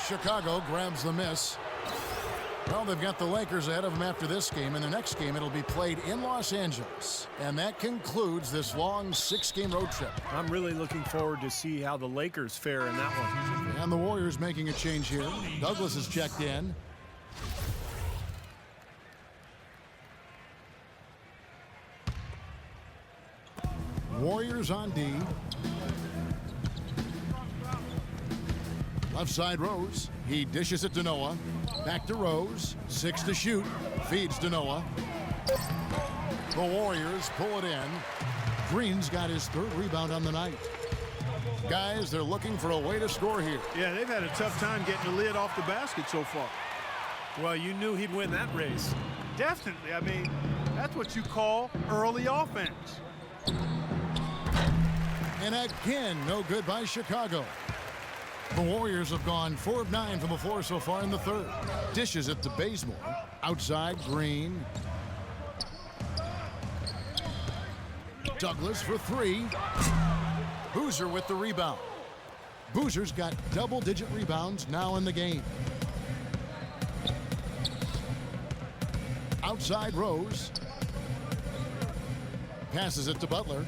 [SPEAKER 1] Chicago grabs the miss. Well, they've got the Lakers ahead of them after this game. In the next game, it'll be played in Los Angeles. And that concludes this long 6-game road trip.
[SPEAKER 2] I'm really looking forward to see how the Lakers fare in that one.
[SPEAKER 1] And the Warriors making a change here. Douglas is checked in. Warriors on D. Left side Rose. He dishes it to Noah. Back to Rose. 6 to shoot. Feeds to Noah. The Warriors pull it in. Green's got his 3rd rebound on the night. Guys, they're looking for a way to score here.
[SPEAKER 3] Yeah, they've had a tough time getting the lid off the basket so far.
[SPEAKER 2] Well, you knew he'd win that race.
[SPEAKER 3] Definitely. I mean, that's what you call early offense.
[SPEAKER 1] And again, no good by Chicago. The Warriors have gone 4 of 9 from the floor so far in the 3rd. Dishes it to Bazemore. Outside, Green. Douglas for 3. Boozer with the rebound. Boozer's got double-digit rebounds now in the game. Outside, Rose. Passes it to Butler.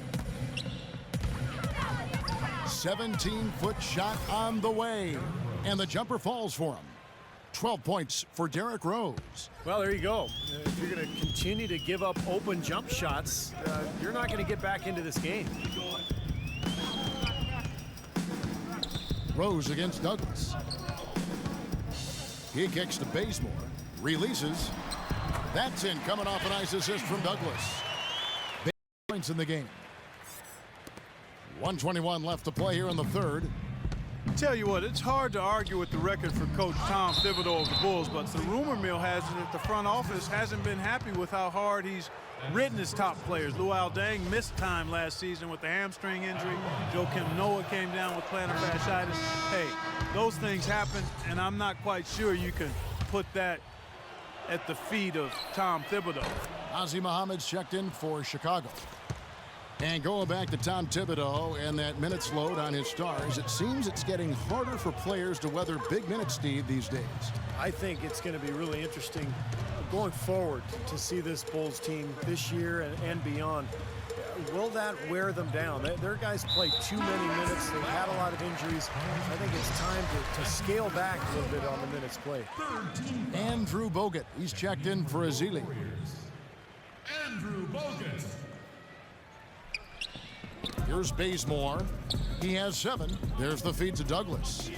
[SPEAKER 1] 17-foot shot on the way. And the jumper falls for him. 12 points for Derrick Rose.
[SPEAKER 2] Well, there you go. If you're going to continue to give up open jump shots, you're not going to get back into this game.
[SPEAKER 1] Rose against Douglas. He kicks to Bazemore. Releases. That's in, coming off a nice assist from Douglas. Big points in the game. 1:21 left to play here in the 3rd.
[SPEAKER 3] Tell you what, it's hard to argue with the record for Coach Tom Thibodeau of the Bulls, but the rumor mill has it that the front office hasn't been happy with how hard he's ridden his top players. Luol Deng missed time last season with the hamstring injury. Joakim Noah came down with plantar fasciitis. Hey, those things happen, and I'm not quite sure you can put that at the feet of Tom Thibodeau.
[SPEAKER 1] Ozzie Muhammad's checked in for Chicago. And going back to Tom Thibodeau and that minutes load on his stars, it seems it's getting harder for players to weather big minutes, Steve, these days.
[SPEAKER 2] I think it's going to be really interesting going forward to see this Bulls team this year and beyond. Will that wear them down? Their guys play too many minutes. They've had a lot of injuries. I think it's time to scale back a little bit on the minutes played.
[SPEAKER 1] Andrew Bogut, he's checked in for Azili.
[SPEAKER 5] Andrew Bogut.
[SPEAKER 1] Here's Bazemore. He has 7. There's the feed to Douglas.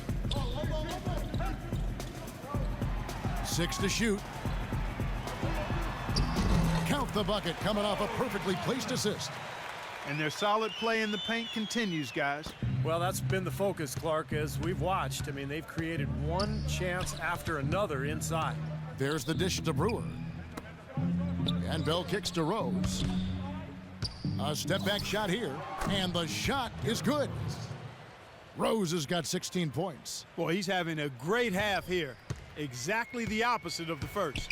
[SPEAKER 1] 6 to shoot. Count the bucket, coming off a perfectly placed assist.
[SPEAKER 3] And their solid play in the paint continues, guys.
[SPEAKER 2] Well, that's been the focus, Clark, as we've watched. I mean, they've created one chance after another inside.
[SPEAKER 1] There's the dish to Brewer. And Bell kicks to Rose. A step-back shot here, and the shot is good. Rose has got 16 points.
[SPEAKER 3] Boy, he's having a great half here. Exactly the opposite of the first.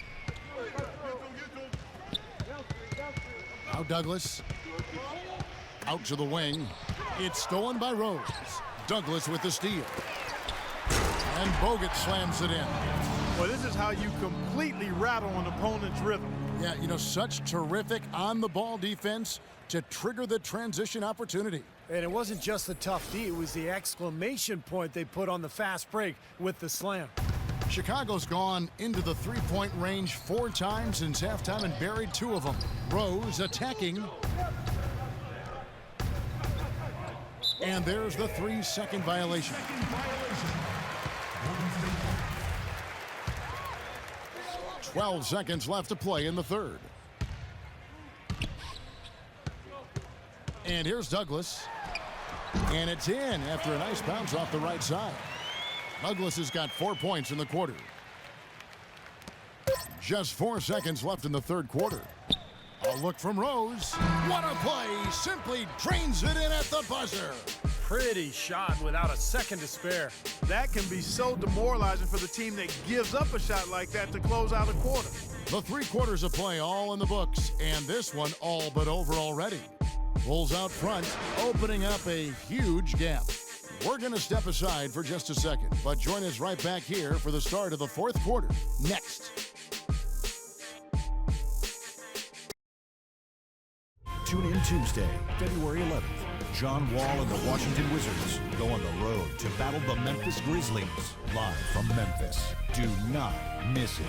[SPEAKER 1] Now Douglas. Out to the wing. It's stolen by Rose. Douglas with the steal. And Bogut slams it in.
[SPEAKER 3] Well, this is how you completely rattle an opponent's rhythm.
[SPEAKER 1] Yeah, you know, such terrific on-the-ball defense to trigger the transition opportunity.
[SPEAKER 2] And it wasn't just the tough D, it was the exclamation point they put on the fast break with the slam.
[SPEAKER 1] Chicago's gone into the three-point range 4 times since halftime and buried 2 of them. Rose attacking. And there's the 3-second violation. 12 seconds left to play in the third. And here's Douglas. And it's in after a nice bounce off the right side. Douglas has got 4 points in the quarter. Just 4 seconds left in the third quarter. A look from Rose. What a play! Simply drains it in at the buzzer.
[SPEAKER 2] Pretty shot without a second to spare.
[SPEAKER 3] That can be so demoralizing for the team that gives up a shot like that to close out a quarter.
[SPEAKER 1] The 3 quarters of play all in the books, and this one all but over already. Bulls out front, opening up a huge gap. We're going to step aside for just a second, but join us right back here for the start of the fourth quarter next.
[SPEAKER 6] Tune in Tuesday, February 11th. John Wall and the Washington Wizards go on the road to battle the Memphis Grizzlies, live from Memphis. Do not miss it.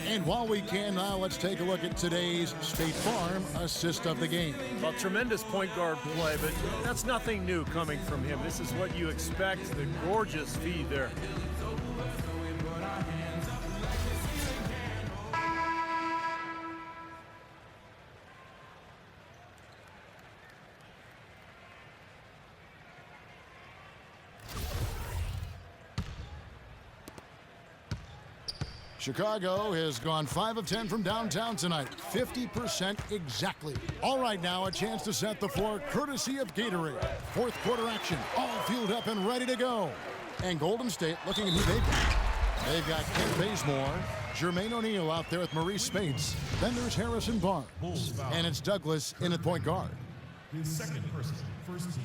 [SPEAKER 1] And while we can now, let's take a look at today's State Farm assist of the game.
[SPEAKER 2] Well, tremendous point guard play, but that's nothing new coming from him. This is what you expect, the gorgeous feed there.
[SPEAKER 1] Chicago has gone 5 of 10 from downtown tonight, 50% exactly. All right, now a chance to set the floor courtesy of Gatorade. Fourth quarter action, all fueled up and ready to go. And Golden State looking at who they've got. They've got Kent Bazemore, Jermaine O'Neal out there with Maurice Spates. Then there's Harrison Barnes. And it's Douglas in at point guard.
[SPEAKER 5] His second person, first team.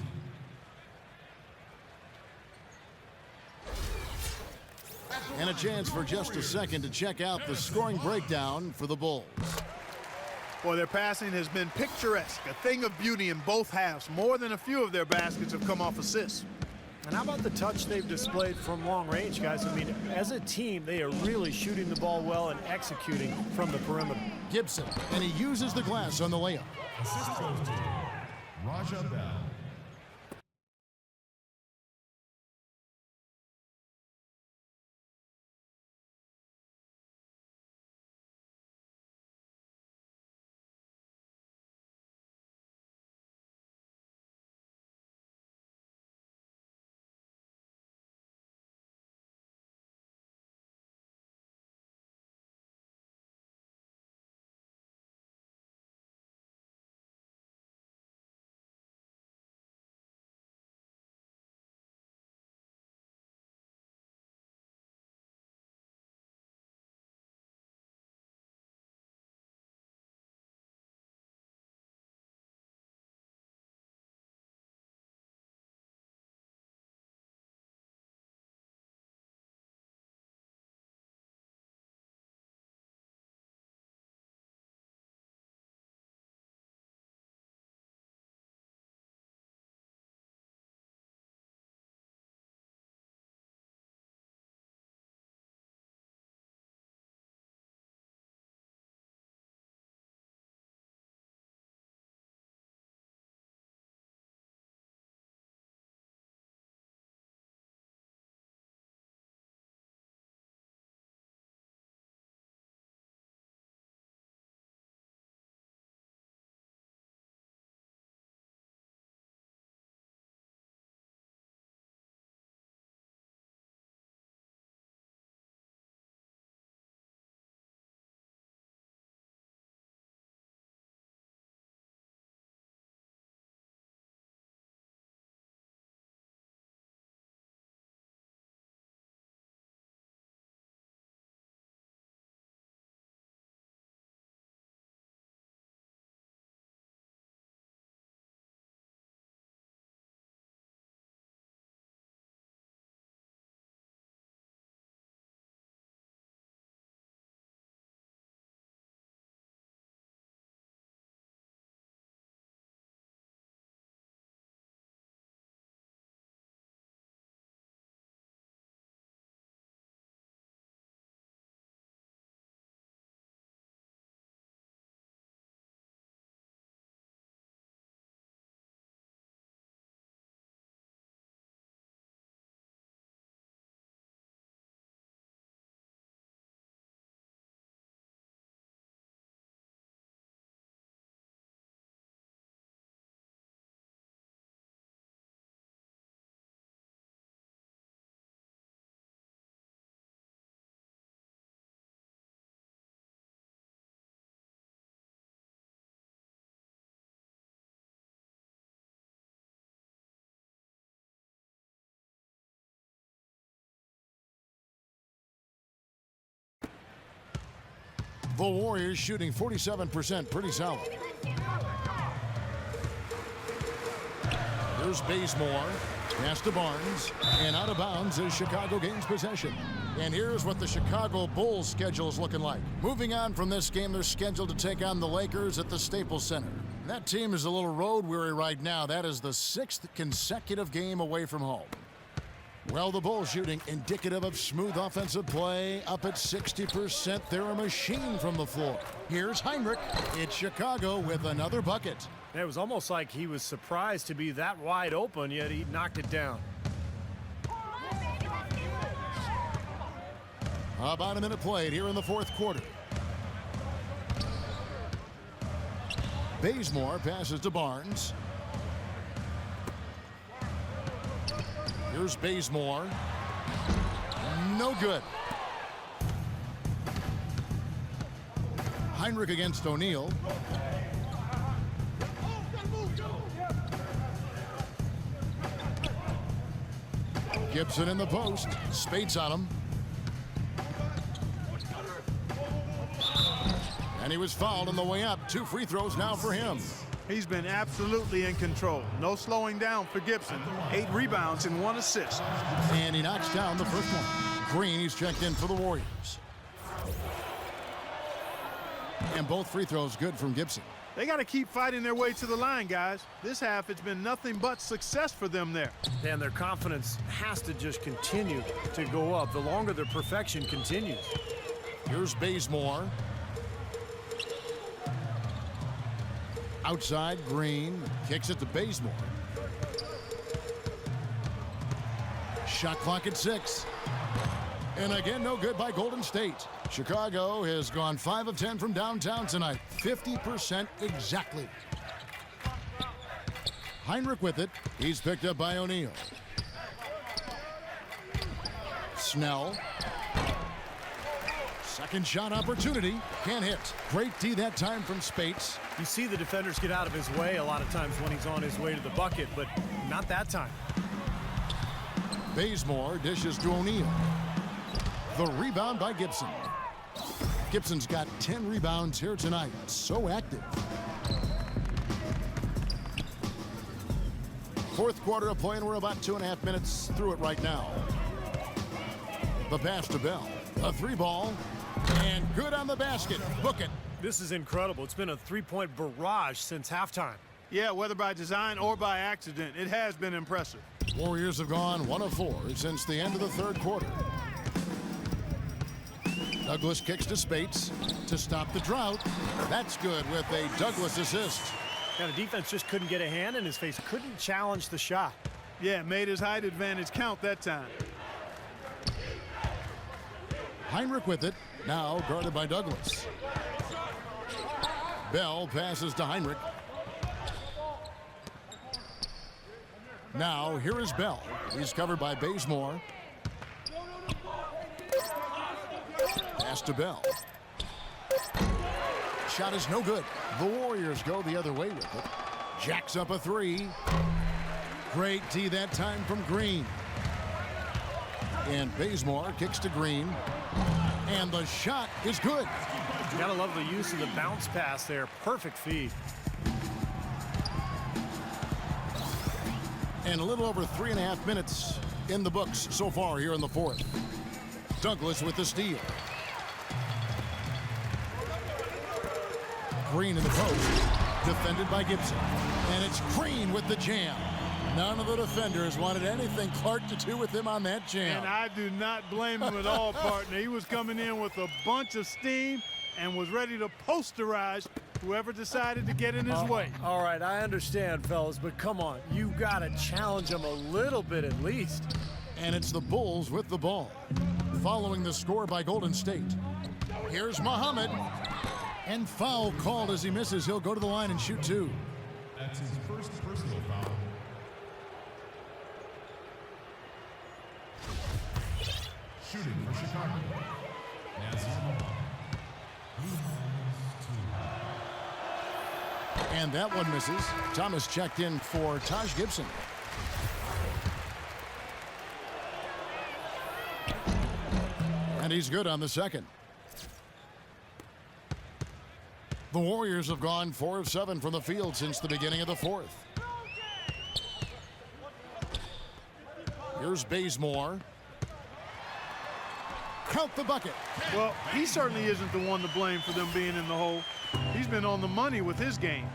[SPEAKER 1] And a chance for just a second to check out the scoring breakdown for the Bulls.
[SPEAKER 3] Boy, their passing has been picturesque, a thing of beauty in both halves. More than a few of their baskets have come off assists.
[SPEAKER 2] And how about the touch they've displayed from long range, guys? I mean, as a team, they are really shooting the ball well and executing from the perimeter.
[SPEAKER 1] Gibson, and he uses the glass on the layup.
[SPEAKER 5] Assist goes to Raja Bell.
[SPEAKER 1] The Warriors shooting 47%, pretty solid. Here's Bazemore, pass to Barnes, and out of bounds as Chicago gains possession. And here's what the Chicago Bulls schedule is looking like. Moving on from this game, they're scheduled to take on the Lakers at the Staples Center. That team is a little road weary right now. That is the 6th consecutive game away from home. Well, the Bulls shooting indicative of smooth offensive play, up at 60%. They're a machine from the floor. Here's Heinrich. It's Chicago with another bucket.
[SPEAKER 2] It was almost like he was surprised to be that wide open, yet he knocked it down.
[SPEAKER 1] About a minute played here in the fourth quarter. Bazemore passes to Barnes. Here's Bazemore. No good. Heinrich against O'Neal. Gibson in the post. Spates on him. And he was fouled on the way up. 2 free throws now for him.
[SPEAKER 3] He's been absolutely in control. No slowing down for Gibson. 8 rebounds and 1 assist.
[SPEAKER 1] And he knocks down the first one. Green, he's checked in for the Warriors. And both free throws good from Gibson.
[SPEAKER 3] They got to keep fighting their way to the line, guys. This half, it's been nothing but success for them there.
[SPEAKER 2] And their confidence has to just continue to go up the longer their perfection continues.
[SPEAKER 1] Here's Bazemore. Outside, Green kicks it to Bazemore. Shot clock at 6. And again, no good by Golden State. Chicago has gone 5 of 10 from downtown tonight. 50% exactly. Heinrich with it. He's picked up by O'Neal. Snell. Second shot opportunity. Can't hit. Great D that time from Spates.
[SPEAKER 2] You see the defenders get out of his way a lot of times when he's on his way to the bucket, but not that time.
[SPEAKER 1] Bazemore dishes to O'Neal. The rebound by Gibson. Gibson's got 10 rebounds here tonight. So active. Fourth quarter of play, and we're about 2.5 minutes through it right now. The pass to Bell. A 3-ball. And good on the basket. Book it.
[SPEAKER 2] This is incredible. It's been a 3-point barrage since halftime.
[SPEAKER 3] Yeah, whether by design or by accident, it has been impressive.
[SPEAKER 1] Warriors have gone 1 of 4 since the end of the third quarter. Douglas kicks to Spates to stop the drought. That's good with a Douglas assist.
[SPEAKER 2] And the defense just couldn't get a hand in his face, couldn't challenge the shot.
[SPEAKER 3] Yeah, made his height advantage count that time.
[SPEAKER 1] Heinrich with it, now guarded by Douglas. Bell passes to Heinrich. Now here is Bell. He's covered by Bazemore. Pass to Bell. Shot is no good. The Warriors go the other way with it. Jacks up a 3. Great D that time from Green. And Bazemore kicks to Green. And the shot is good.
[SPEAKER 2] You gotta love the use of the bounce pass there. Perfect feed.
[SPEAKER 1] And a little over 3.5 minutes in the books so far here in the fourth. Douglas with the steal. Green in the post, defended by Gibson. And it's Green with the jam. None of the defenders wanted anything Clark to do with him on that jam.
[SPEAKER 3] And I do not blame him at all, partner. He was coming in with a bunch of steam and was ready to posterize whoever decided to get in his way.
[SPEAKER 2] All right, I understand, fellas, but come on. You got to challenge him a little bit at least.
[SPEAKER 1] And it's the Bulls with the ball. Following the score by Golden State. Here's Muhammad. And foul called as he misses. He'll go to the line and shoot 2.
[SPEAKER 5] That's his first personal foul. Shooting for Chicago. Nancy
[SPEAKER 1] And that one misses. Thomas checked in for Taj Gibson. And he's good on the second. The Warriors have gone 4 of 7 from the field since the beginning of the fourth. Here's Bazemore. Count the bucket.
[SPEAKER 3] Well, he certainly isn't the one to blame for them being in the hole. He's been on the money with his game.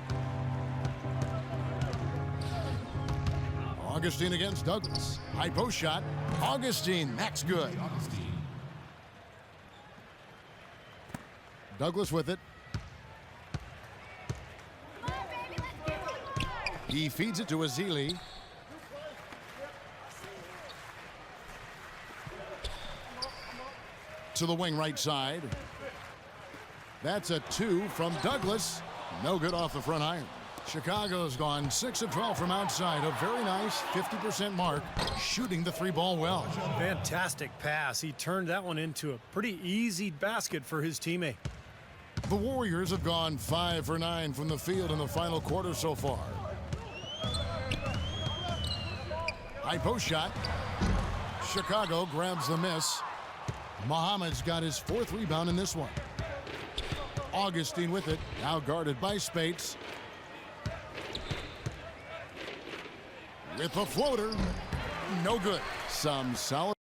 [SPEAKER 1] Augustine against Douglas. High post shot. Augustine, that's good. Douglas with it. He feeds it to Azili. To the wing right side. That's a 2 from Douglas. No good off the front iron. Chicago's gone 6 of 12 from outside. A very nice 50% mark, shooting the 3-ball well.
[SPEAKER 2] Fantastic pass. He turned that one into a pretty easy basket for his teammate.
[SPEAKER 1] The Warriors have gone 5 for 9 from the field in the final quarter so far. High post shot. Chicago grabs the miss. Muhammad's got his 4th rebound in this one. Augustine with it, now guarded by Spates. With a floater, no good. Some solid.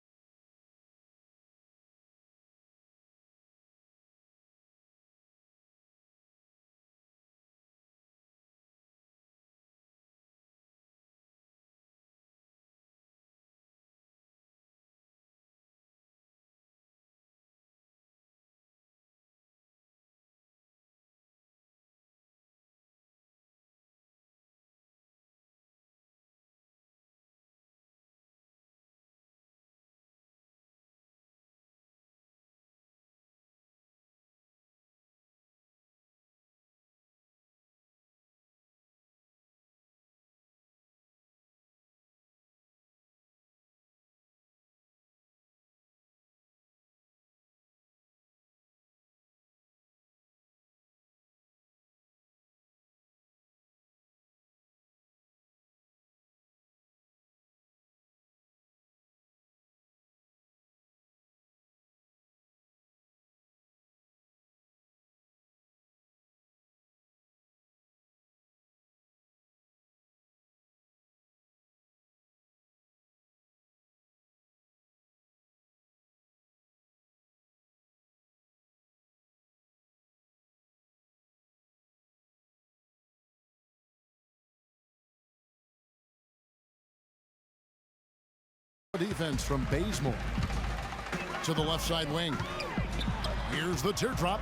[SPEAKER 1] Defense from Bazemore to the left side wing. Here's the teardrop.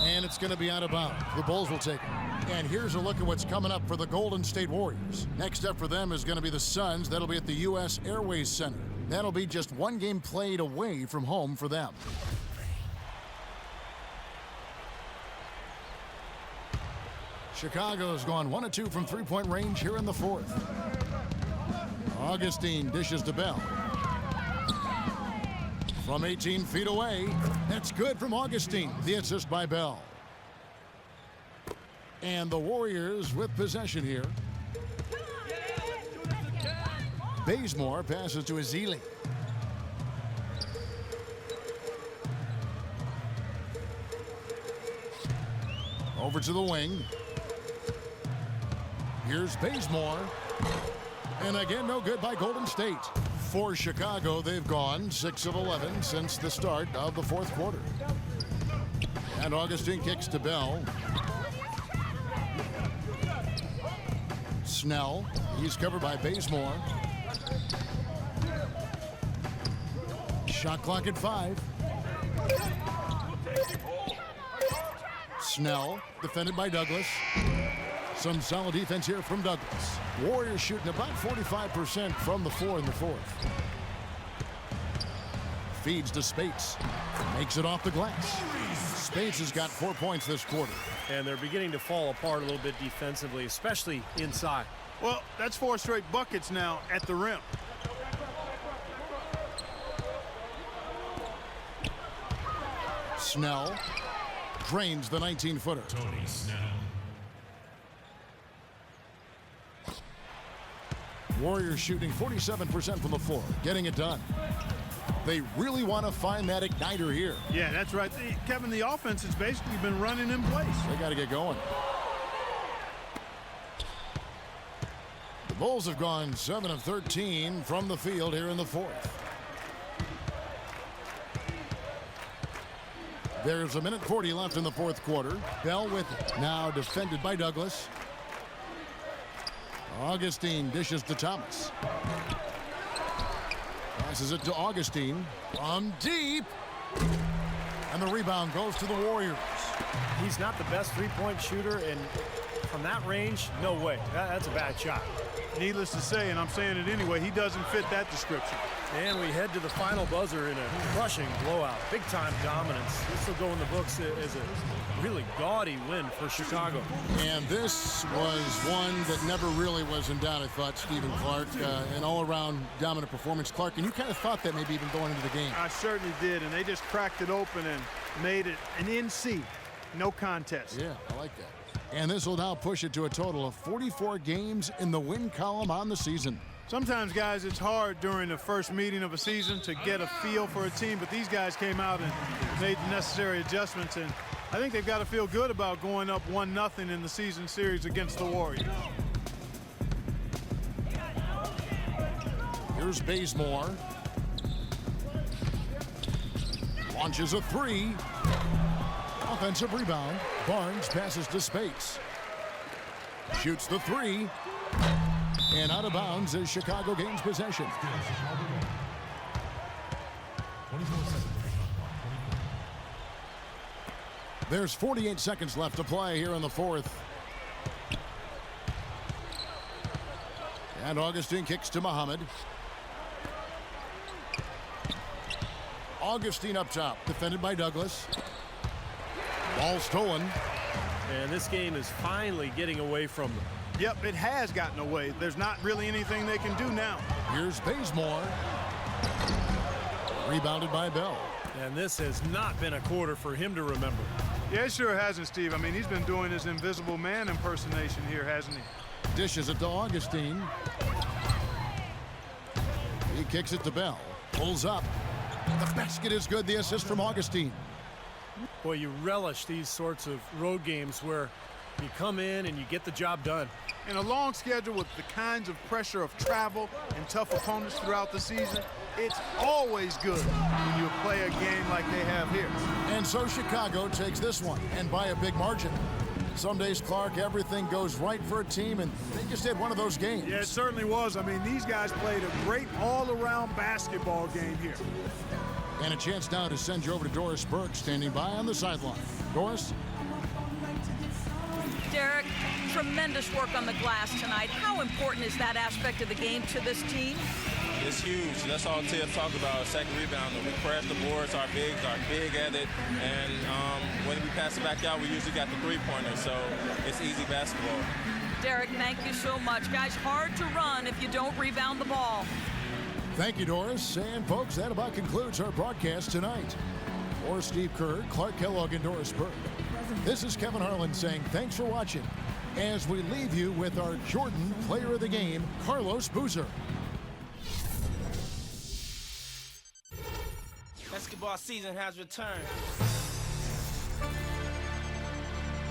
[SPEAKER 1] And it's going to be out of bounds. The Bulls will take it. And here's a look at what's coming up for the Golden State Warriors. Next up for them is going to be the Suns. That'll be at the U.S. Airways Center. That'll be just one game played away from home for them. Chicago's gone 1 of 2 from three-point range here in the fourth. Augustine dishes to Bell. From 18 feet away, that's good from Augustine. The assist by Bell. And the Warriors with possession here. Bazemore passes to Azili. Over to the wing. Here's Bazemore. And again, no good by Golden State. For Chicago, they've gone 6 of 11 since the start of the fourth quarter. And Augustine kicks to Bell. Snell, he's covered by Bazemore. Shot clock at 5. Snell, defended by Douglas. Some solid defense here from Douglas. Warriors shooting about 45% from the floor in the fourth. Feeds to Spates. Makes it off the glass. Spates has got 4 points this quarter.
[SPEAKER 2] And they're beginning to fall apart a little bit defensively, especially inside.
[SPEAKER 3] Well, that's 4 straight buckets now at the rim.
[SPEAKER 1] Snell drains the 19-footer.
[SPEAKER 5] Tony Snell.
[SPEAKER 1] Warriors shooting 47% from the floor, getting it done. They really want to find that igniter here.
[SPEAKER 3] Yeah, that's right. Kevin, the offense has basically been running in place.
[SPEAKER 1] They got to get going. The Bulls have gone 7 of 13 from the field here in the fourth. There's a minute 40 left in the fourth quarter. Bell with it. Now defended by Douglas. Augustine dishes to Thomas. Passes it to Augustine from deep. And the rebound goes to the Warriors.
[SPEAKER 2] He's not the best three-point shooter, and from that range, no way. That's a bad shot.
[SPEAKER 3] Needless to say, and I'm saying it anyway, he doesn't fit that description.
[SPEAKER 2] And we head to the final buzzer in a crushing blowout. Big-time dominance. This will go in the books as a really gaudy win for Chicago.
[SPEAKER 1] And this was one that never really was in doubt, I thought, Stephen Clark. An all-around dominant performance. Clark, and you kind of thought that maybe even going into the game.
[SPEAKER 3] I certainly did, and they just cracked it open and made it an NC. No contest.
[SPEAKER 1] Yeah, I like that. And this will now push it to a total of 44 games in the win column on the season.
[SPEAKER 3] Sometimes, guys, it's hard during the first meeting of a season to get a feel for a team, but these guys came out and made the necessary adjustments, and I think they've got to feel good about going up 1-0 in the season series against the Warriors.
[SPEAKER 1] Here's Bazemore. Launches a three. Offensive rebound. Barnes passes to Spates. Shoots the three. And out of bounds as Chicago gains possession. There's 48 seconds left to play here in the fourth. And Augustine kicks to Muhammad. Augustine up top, defended by Douglas. Ball stolen.
[SPEAKER 2] And this game is finally getting away from them.
[SPEAKER 3] Yep, it has gotten away. There's not really anything they can do now.
[SPEAKER 1] Here's Bazemore. Rebounded by Bell.
[SPEAKER 2] And this has not been a quarter for him to remember.
[SPEAKER 3] Yeah, it sure hasn't, Steve. I mean, he's been doing his invisible man impersonation here, hasn't he?
[SPEAKER 1] Dishes it to Augustine. He kicks it to Bell. Pulls up. The basket is good. The assist from Augustine.
[SPEAKER 2] Boy, you relish these sorts of road games where you come in and you get the job done.
[SPEAKER 3] In a long schedule with the kinds of pressure of travel and tough opponents throughout the season, it's always good when you play a game like they have here.
[SPEAKER 1] And so Chicago takes this one, and by a big margin. Some days, Clark, everything goes right for a team, and they just had one of those games.
[SPEAKER 3] Yeah, it certainly was. I mean, these guys played a great all-around basketball game here.
[SPEAKER 1] And a chance now to send you over to Doris Burke, standing by on the sideline. Doris?
[SPEAKER 4] Derek, tremendous work on the glass tonight. How important is that aspect of the game to this team?
[SPEAKER 9] It's huge. That's all Ted talked about, second rebounder. We crash the boards, our bigs are big at it, and when we pass it back out, we usually got the three-pointer, so it's easy basketball.
[SPEAKER 4] Derek, thank you so much. Guys, hard to run if you don't rebound the ball.
[SPEAKER 1] Thank you, Doris. And, folks, that about concludes our broadcast tonight. For Steve Kerr, Clark Kellogg, and Doris Burke, this is Kevin Harlan saying thanks for watching as we leave you with our Jordan Player of the Game, Carlos Boozer.
[SPEAKER 10] Basketball season has returned.